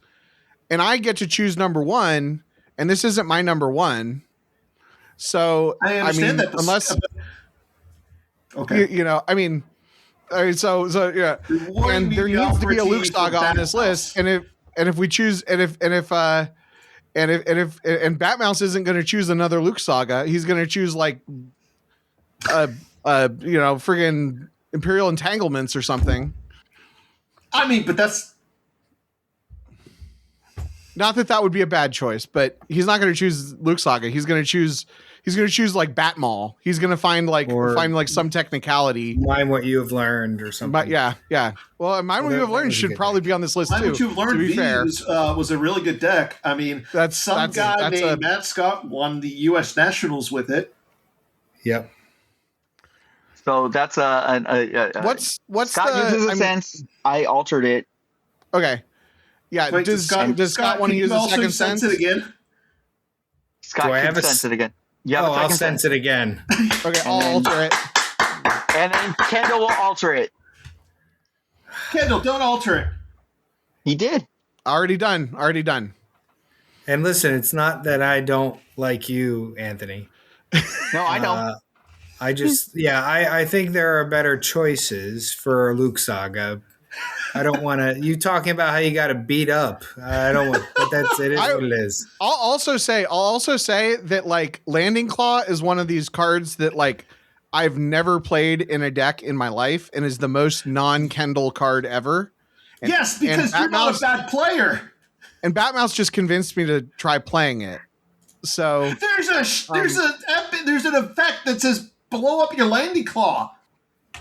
and I get to choose number 1, and this isn't my number 1. So I understand that, unless okay, so yeah, Rewarding and there needs to be a Luke mediocrity Saga for on this Batmouse. list, and if we choose and if Batmouse isn't going to choose another Luke Saga, he's going to choose like friggin' Imperial Entanglements or something. I mean, but that's Not that would be a bad choice, but he's not going to choose Luke Saga. He's going to choose choose like Batmall. He's gonna find some technicality. Mind What You Have Learned or something. But yeah. Well, Mind What You Have Learned should probably be on this list Mind too. What You've Learned to be fair, was a really good deck. I mean, that's guy named Matt Scott won the U.S. Nationals with it. Yep. So that's what's Scott uses a sense. I altered it. Okay. Yeah. Wait, does Scott want to use a second sense? It again? Scott, do I have sense it again? I'll sense it again. Okay, I'll alter it. And then Kendall will alter it. Kendall, don't alter it. He did. Already done. And listen, it's not that I don't like you, Anthony. No, I know. I just, I think there are better choices for Luke Saga. I don't want to. You talking about how you got to beat up? I don't want. But it is what it is. I'll also say that like Landing Claw is one of these cards that like I've never played in a deck in my life, and is the most non-Kendall card ever. Yes, because you're not a bad player. And Batmouse just convinced me to try playing it. So there's an effect that says blow up your Landing Claw.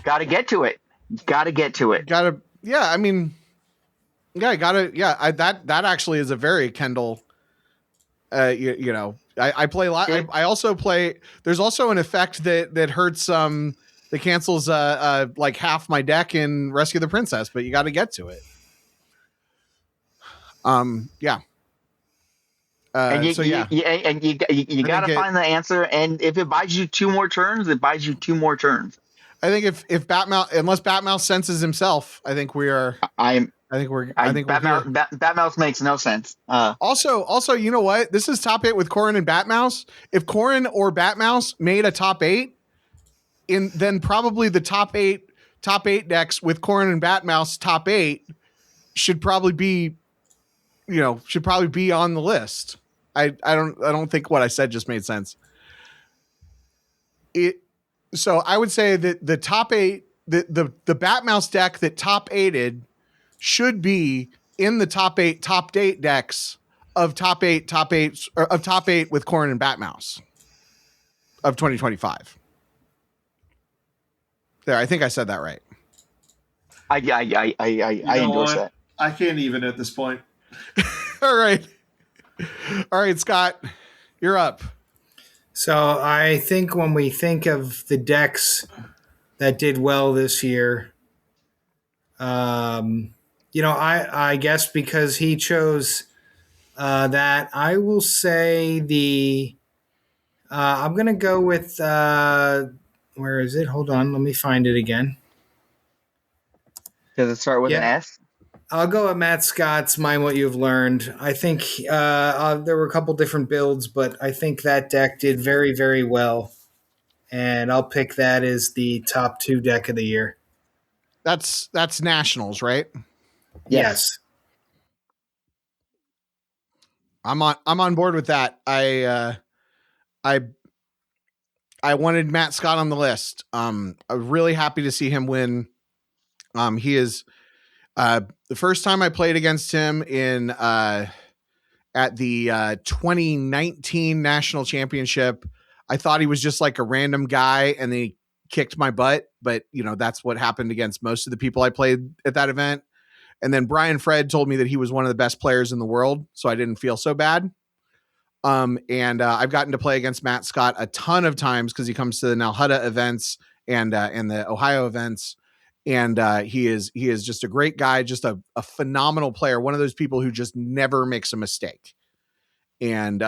Got to get to it. Yeah, I mean, that actually is a very Kendall. I play a lot. I also play. There's also an effect that hurts that cancels like half my deck in Rescue the Princess, but you got to get to it. Yeah. And you got to find the answer. And if it buys you 2 more turns, it buys you 2 more turns. I think if Batmouse, unless Batmouse senses himself, I think we are. Batmouse makes no sense. Also, you know what? This is top 8 with Corran and Batmouse. If Corran or Batmouse made a top 8, then probably the top eight decks with Corran and Batmouse top 8 should probably be on the list. I don't think what I said just made sense. So I would say that the top 8, the Batmouse deck that top 8'd should be in the top 8 decks of top 8 with Corran and Batmouse of 2025. There, I think I said that right. I endorse that. I can't even at this point. All right, Scott, you're up. So I think when we think of the decks that did well this year, I guess because he chose that, I will say I'm going to go with, where is it? Hold on. Let me find it again. Does it start with an S? I'll go with Matt Scott's Mind What You've Learned. I think there were a couple different builds, but I think that deck did very, very well. And I'll pick that as the top 2 deck of the year. That's Nationals, right? Yes. I'm on board with that. I wanted Matt Scott on the list. I'm really happy to see him win. He is the first time I played against him at the 2019 National Championship. I thought he was just like a random guy and he kicked my butt, but that's what happened against most of the people I played at that event. And then Brian Fred told me that he was one of the best players in the world, so I didn't feel so bad. And I've gotten to play against Matt Scott a ton of times because he comes to the Nalhutta events and the Ohio events. And he is just a great guy, just a phenomenal player. One of those people who just never makes a mistake. And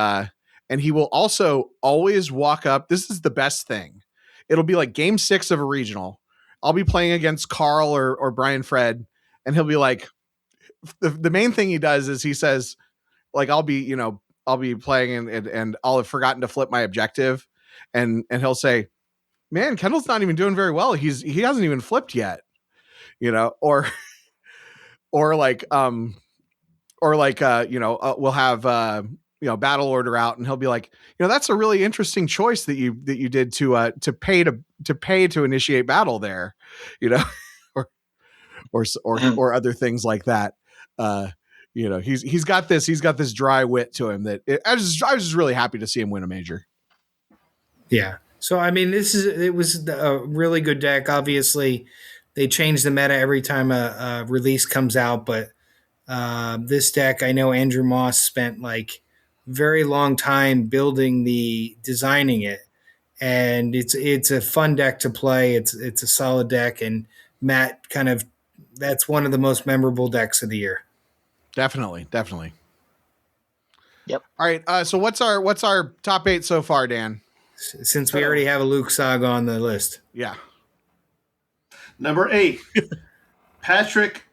he will also always walk up. This is the best thing. It'll be like game 6 of a regional. I'll be playing against Carl or Brian Fred, and he'll be like, the main thing he does is he says, like, I'll be playing and I'll have forgotten to flip my objective, and he'll say, man, Kendall's not even doing very well. He hasn't even flipped yet, or we'll have battle order out, and he'll be like, that's a really interesting choice that you did to pay to initiate battle there, or other things like that. He's got this dry wit to him that I was just really happy to see him win a major. Yeah. So I mean, it was a really good deck. Obviously, they change the meta every time a release comes out, but this deck, I know Andrew Moss spent like very long time designing it, and it's a fun deck to play. It's a solid deck, and Matt kind of that's one of the most memorable decks of the year. Definitely. Yep. All right. So what's our top 8 so far, Dan? Since we already have a Luke Saga on the list. Yeah. Number 8, Patrick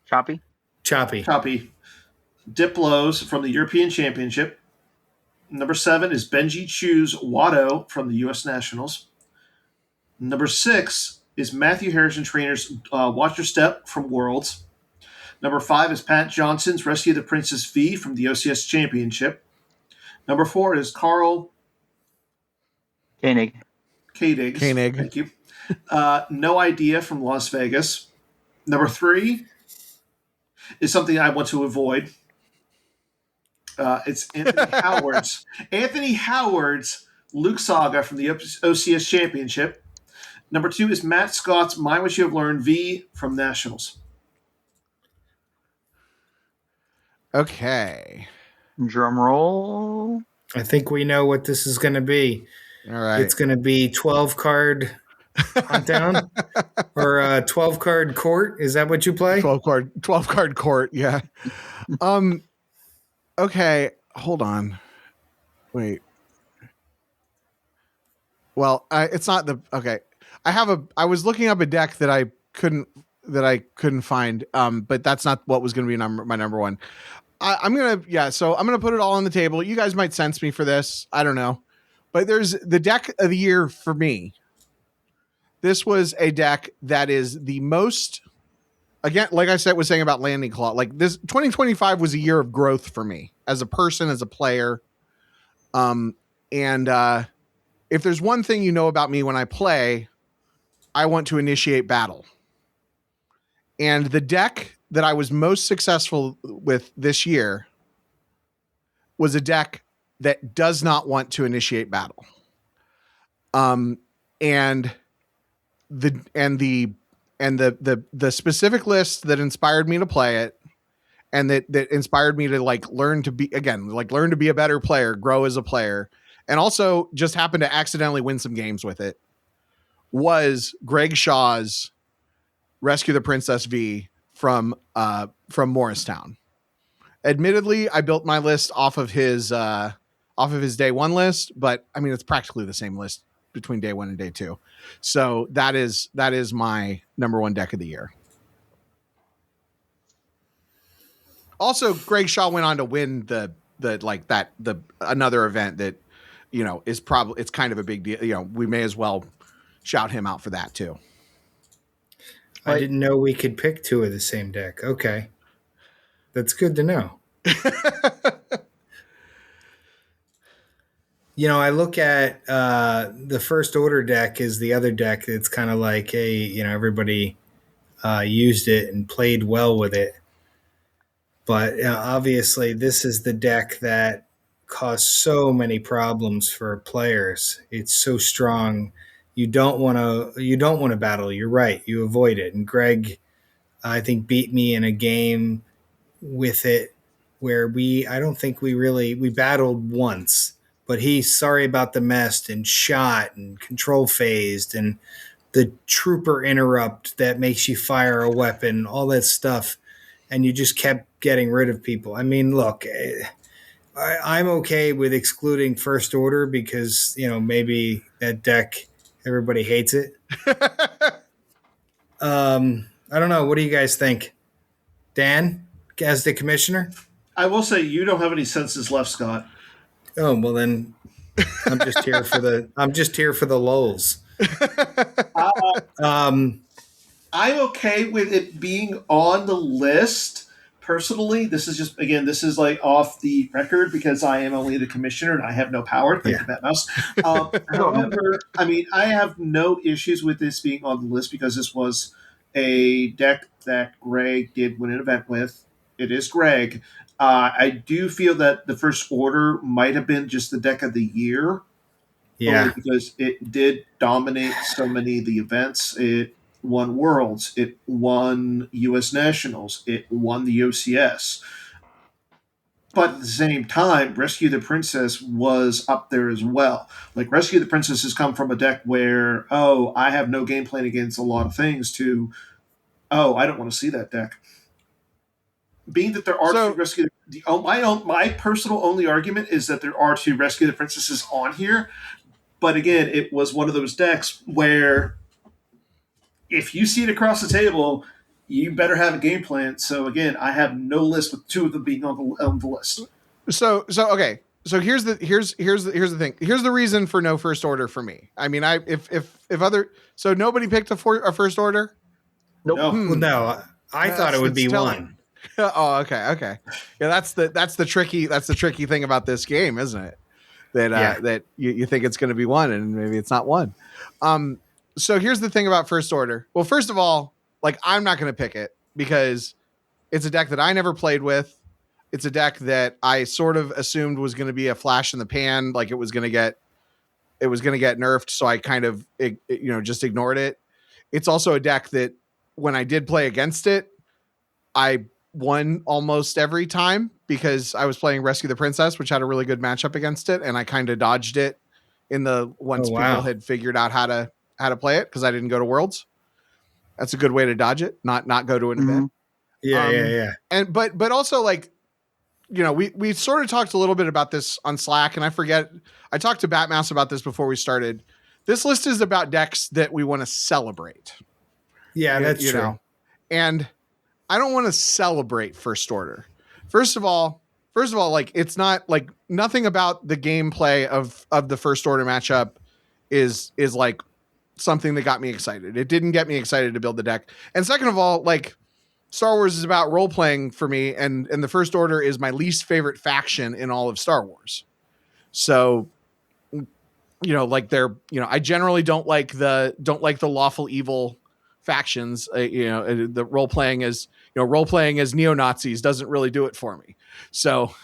Choppy. Choppy Diplos from the European Championship. Number 7 is Benji Chu's Watto from the U.S. Nationals. Number 6 is Matthew Harrison Trainer's Watch Your Step from Worlds. Number 5 is Pat Johnson's Rescue the Princess V from the OCS Championship. Number 4 is Carl Koenig. Koenig. Thank you. No Idea from Las Vegas. Number 3 is something I want to avoid. It's Anthony Howard's Luke Saga from the OCS Championship. Number 2 is Matt Scott's Mind What You Have Learned V from Nationals. Okay. Drum roll. I think we know what this is going to be. All right. It's going to be 12 card hunt down or 12 card court. Is that what you play? 12 card court. Yeah. Okay. Hold on. Wait. Well, it's not the, okay. I was looking up a deck that I couldn't find. But that's not what was going to be my number one. So I'm going to put it all on the table. You guys might sense me for this. I don't know, but there's the deck of the year for me. This was a deck that is the most, again, like I said, was saying about Landing Claw, like this 2025 was a year of growth for me as a person, as a player. If there's one thing you know about me when I play, I want to initiate battle. And the deck that I was most successful with this year was a deck that does not want to initiate battle. And the specific list that inspired me to play it and that inspired me to learn to be a better player, grow as a player, and also just happen to accidentally win some games with it was Greg Shaw's Rescue the Princess V from Morristown. Admittedly, I built my list off of his day one list, but I mean, it's practically the same list between day one and day two. So that is my number one deck of the year. Also, Greg Shaw went on to win the another event that, is probably, it's kind of a big deal. We may as well shout him out for that too. I didn't know we could pick two of the same deck. Okay. That's good to know. I look at the First Order deck is the other deck that's kind of like, hey, everybody used it and played well with it. But obviously, this is the deck that caused so many problems for players. It's so strong. You don't want to battle. You're right. You avoid it. And Greg, I think, beat me in a game with it where I don't think we battled once, but he's sorry about the mess and shot and control phased and the trooper interrupt that makes you fire a weapon, all that stuff. And you just kept getting rid of people. I mean, look, I'm okay with excluding First Order because, maybe that deck, everybody hates it. I don't know. What do you guys think? Dan, as the commissioner? I will say you don't have any senses left, Scott. Oh, well then I'm just here for the lulz. I'm okay with it being on the list. Personally, this is like off the record because I am only the commissioner and I have no power. Thank you, Batmouse. However, I mean, I have no issues with this being on the list because this was a deck that Greg did win an event with. It is Greg. I do feel that the First Order might have been just the deck of the year Yeah. only because it did dominate so many of the events. It won Worlds, it won U.S. Nationals, it won the OCS. But at the same time, Rescue the Princess was up there as well. Like, Rescue the Princess has come from a deck where, oh, I have no game plan against a lot of things, to, oh, I don't want to see that deck. Being that there are So- two Rescue my personal only argument is that there are two Rescue the Princesses on here. But again, it was one of those decks where if you see it across the table, you better have a game plan. So again, I have no list with two of them being on the list. So okay. So here's the thing. Here's the reason for no first order for me. I mean, so nobody picked a first order. Nope. No. Well, no, I thought it would be one. Oh, okay. Yeah, that's the tricky thing about this game, isn't it? That you think it's going to be one, and maybe it's not one. So here's the thing about first order. Well, first of all, like, I'm not going to pick it because it's a deck that I never played with. It's a deck that I sort of assumed was going to be a flash in the pan, like it was going to get nerfed. So I kind of, just ignored it. It's also a deck that when I did play against it, I won almost every time because I was playing Rescue the Princess, which had a really good matchup against it. And I kind of dodged it once people had figured out how to play it, because I didn't go to Worlds. That's a good way to dodge it, not go to an event. Yeah. And but also, like, we sort of talked a little bit about this on Slack, and I talked to Batmouse about this before we started. This list is about decks that we want to celebrate. Yeah, that's true. And I don't want to celebrate first order. First of all, like, it's not like nothing about the gameplay of the first order matchup is like something that got me excited. It didn't get me excited to build the deck. And second of all, like, Star Wars is about role playing for me, and the First Order is my least favorite faction in all of Star Wars. So, like, I generally don't like the lawful evil factions. The role playing as neo-Nazis doesn't really do it for me. So,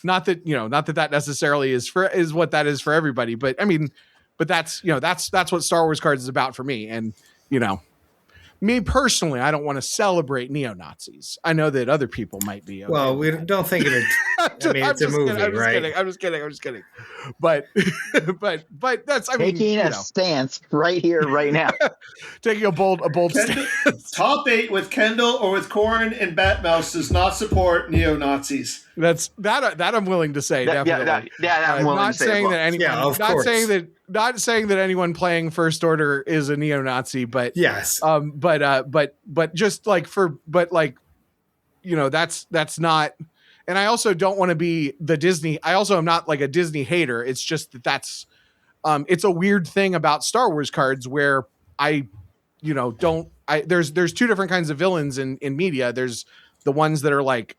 not that necessarily is what that is for everybody, but I mean, but that's what Star Wars cards is about for me. And, me personally, I don't want to celebrate neo-Nazis. I know that other people might be. Okay, well, we don't think it. I mean, it's a movie, right? I'm just kidding. But that's, I mean, taking a stance right here, right now. Taking a bold stance. Top 8 with Kendall or with Corran and Batmouse does not support neo-Nazis. That I'm willing to say. Definitely. I'm willing to say. Not saying that anyone playing First Order is a neo-Nazi, but yes. But just like that's not. And I also don't want to be the Disney. I also am not like a Disney hater. It's just that's it's a weird thing about Star Wars cards where there's two different kinds of villains in media. There's the ones that are like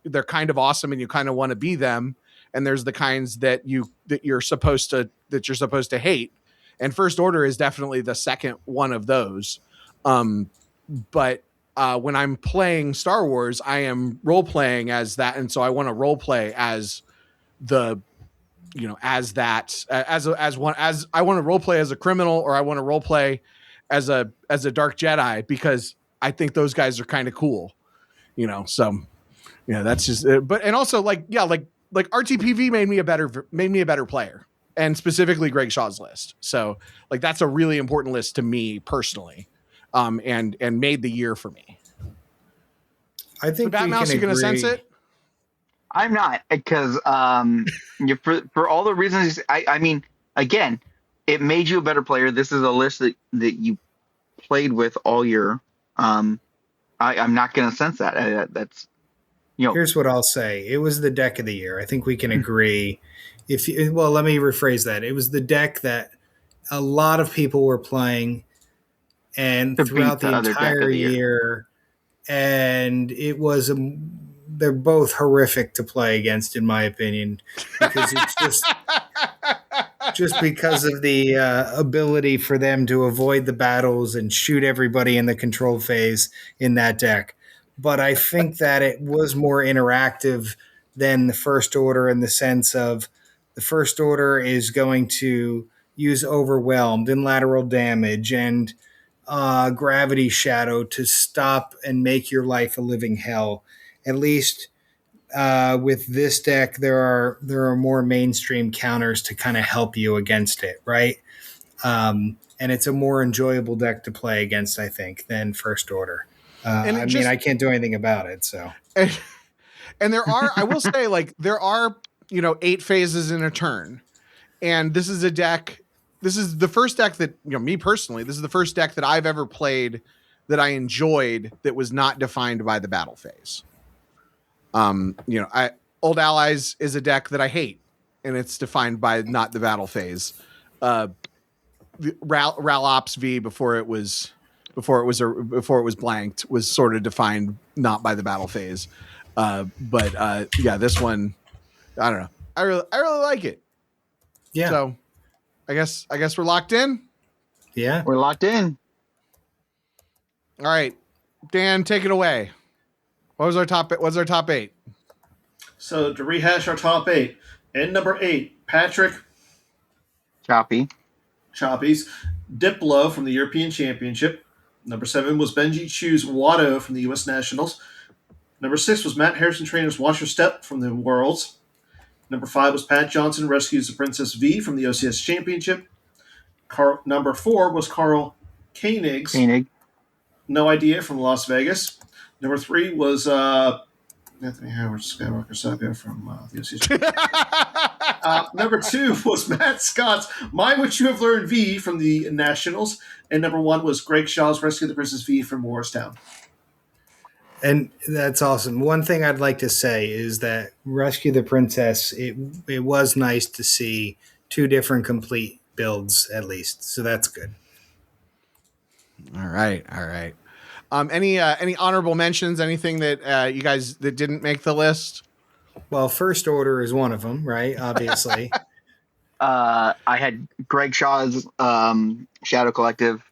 they're kind of awesome and you kind of want to be them. And there's the kinds that you're supposed to hate. And First Order is definitely the second one of those. But when I'm playing Star Wars, I am role playing as that, and so I want to role play as I want to role play as a criminal, or I want to role play as a dark Jedi, because I think those guys are kind of cool, So that's just. But and also like RTPV made me a better player, and specifically Greg Shaw's list. So like that's a really important list to me personally. And made the year for me. I think so Batmouse, you going to sense it? I'm not, because for all the reasons. I mean, again, it made you a better player. This is a list that you played with all year. I'm not going to sense that. That's Here's what I'll say. It was the deck of the year. I think we can agree. Let me rephrase that. It was the deck that a lot of people were playing. And throughout the entire year, and it was they're both horrific to play against, in my opinion, because it's just because of the ability for them to avoid the battles and shoot everybody in the control phase in that deck. But I think that it was more interactive than the First Order, in the sense of the First Order is going to use Overwhelmed and Lateral Damage and Gravity Shadow to stop and make your life a living hell. At least with this deck, there are more mainstream counters to kind of help you against it, right? And it's a more enjoyable deck to play against, I think, than First Order. I can't do anything about it, so. And there are, I will say, like, there are, 8 phases in a turn. And this is a deck, this is the first deck that, me personally, this is the first deck that I've ever played that I enjoyed that was not defined by the battle phase. Old Allies is a deck that I hate, and it's defined by not the battle phase. Ral Ops V before it was blanked was sort of defined not by the battle phase. This one, I don't know. I really like it. Yeah. So I guess we're locked in. Yeah, we're locked in. All right, Dan, take it away. What's our top 8? So to rehash our top 8, in number 8, Patrick Choppies, Diplo from the European Championship. Number 7 was Benji Chu's Watto from the U.S. Nationals. Number 6 was Matt Harrison Trainer's Watch Your Step from the Worlds. Number 5 was Pat Johnson Rescues the Princess V from the OCS Championship. Number 4 was Carl Koenig. No Idea from Las Vegas. Number 3 was Anthony Howard Skywalker Saga from the OCS. Number 2 was Matt Scott's Mind What You Have Learned V from the Nationals. And number 1 was Greg Shaw's Rescue the Princess V from Morristown. And that's awesome. One thing I'd like to say is that Rescue the Princess, it was nice to see 2 different complete builds at least. So that's good. All right. Any honorable mentions? Anything that you guys that didn't make the list? Well, First Order is one of them, right? Obviously. I had Greg Shaw's Shadow Collective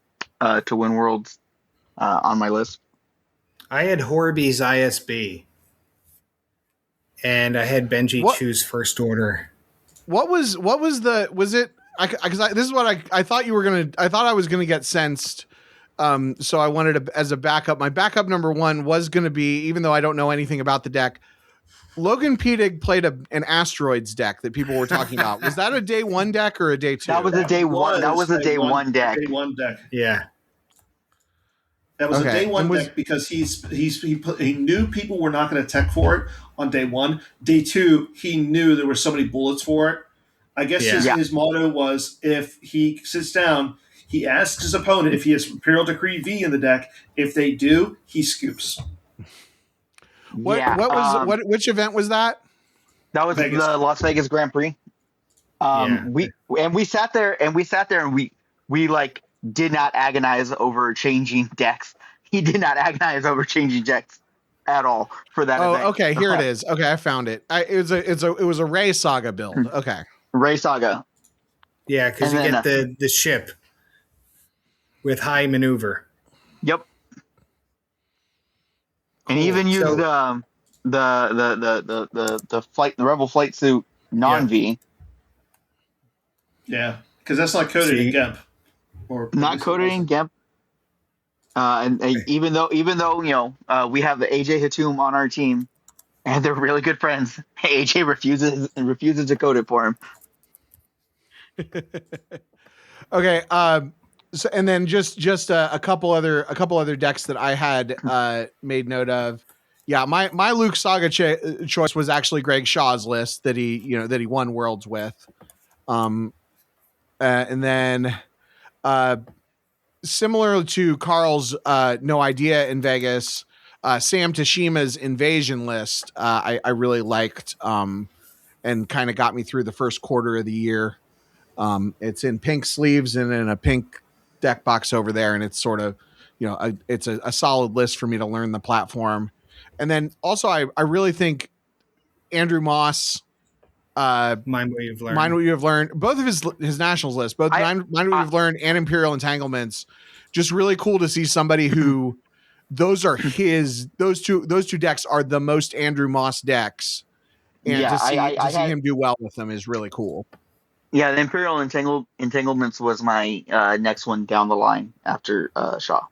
to win Worlds on my list. I had Horby's ISB, and I had Benji Chu's First Order. Was it? Because this is what I thought you were gonna. I thought I was gonna get Sensed. So I wanted to, as a backup. My backup number 1 was gonna be, even though I don't know anything about the deck, Logan Pedig played an Asteroids deck that people were talking about. Was that a day 1 deck or a day 2? That was a day 1. That was a day 1 deck. Day 1 deck. Yeah. That was a day 1 deck because he knew people were not going to tech for it on day 1. Day 2, he knew there were so many bullets for it. I guess his motto was, if he sits down, he asks his opponent if he has Imperial Decree V in the deck. If they do, he scoops. Which event was that? That was Vegas. The Las Vegas Grand Prix. We sat there and we like did not agonize over changing decks. He did not agonize over changing decks at all for that event. Okay, here it is. Okay, I found it. It was a Ray Saga build. Okay. Ray Saga. Yeah, because you get the ship with high maneuver. Yep. And he even used the Rebel flight suit non-V. Yeah, because that's not coded in GEMP. Or not coded in GEMP. Even though we have the AJ Hatum on our team, and they're really good friends, AJ refuses to code it for him. Okay. So, and then just a couple other decks that I had made note of. Yeah, my Luke Saga choice was actually Greg Shaw's list that he won Worlds with. And then similar to Carl's No Idea in Vegas, Sam Tashima's Invasion list I really liked and kind of got me through the first quarter of the year. It's in pink sleeves and in a pink deck box over there, and it's sort of it's a solid list for me to learn the platform. And then also I really think Andrew Moss Mind What You've Learned, both of his nationals list, both Mind What You've Learned and Imperial Entanglements, just really cool to see somebody who those two decks are the most Andrew Moss decks, and Yeah, to see I see had him do well with them is really cool. yeah. The Imperial Entanglements was my next one down the line after Shaw.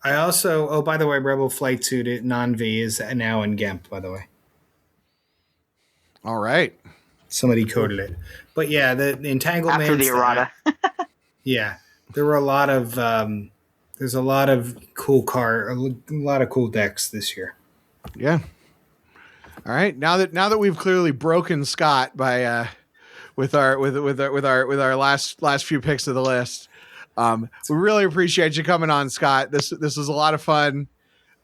I also, oh, by the way, Rebel Flight Suit non-V is now in GEMP, by the way. All right. Somebody coded it. But yeah, the entanglements. After the errata. Yeah. There were a lot of, there's a lot of cool a lot of cool decks this year. Yeah. All right. Now that we've clearly broken Scott by with our last few picks of the list, we really appreciate you coming on, Scott. This was a lot of fun.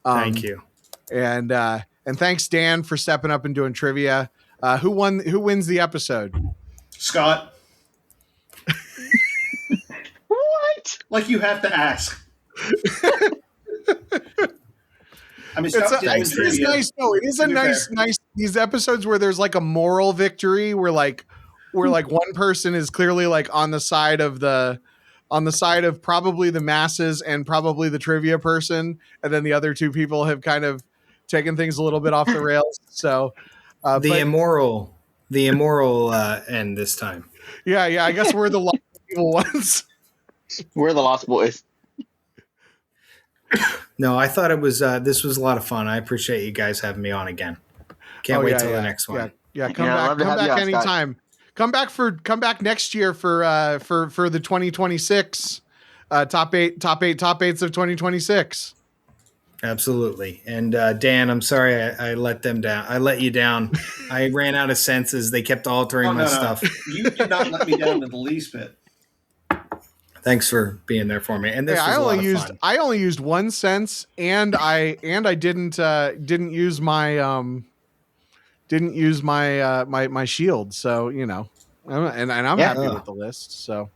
Thank you. And thanks, Dan, for stepping up and doing trivia. Who wins the episode? Scott, What? like you have to ask. I mean, Scott did win It is trivia. nice. No, it is To a be nice fair. these episodes where there's like a moral victory where one person is clearly like on the side of probably the masses and probably the trivia person, and then the other two people have kind of taken things a little bit off the rails. So The immoral end this time. yeah, I guess we're the evil ones. We're the Lost Boys. No, I thought it was this was a lot of fun. I appreciate you guys having me on again. Can't wait till the next one. Yeah, come Yeah, I'd love to back have you on, anytime. Come back next year for the 2026 top eights of 2026. Absolutely. And Dan, I'm sorry I let them down. I let you down. I ran out of senses. They kept altering my stuff. You did not let me down in the least bit. Thanks for being there for me. And this was I a lot only of fun. I only used 1 sense, and I didn't use my my shield. So and I'm Yeah. happy with the list. So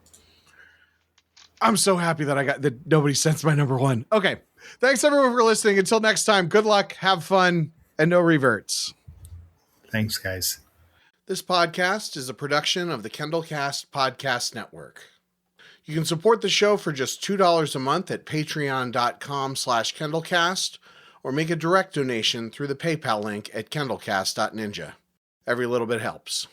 I'm so happy that I got that nobody sensed my number 1. Okay, thanks everyone for listening. Until next time, good luck, have fun, and no reverts. Thanks, guys. This podcast is a production of the KendallCast Podcast Network. You can support the show for just $2 a month at patreon.com/KendallCast or make a direct donation through the PayPal link at kendallcast.ninja. Every little bit helps.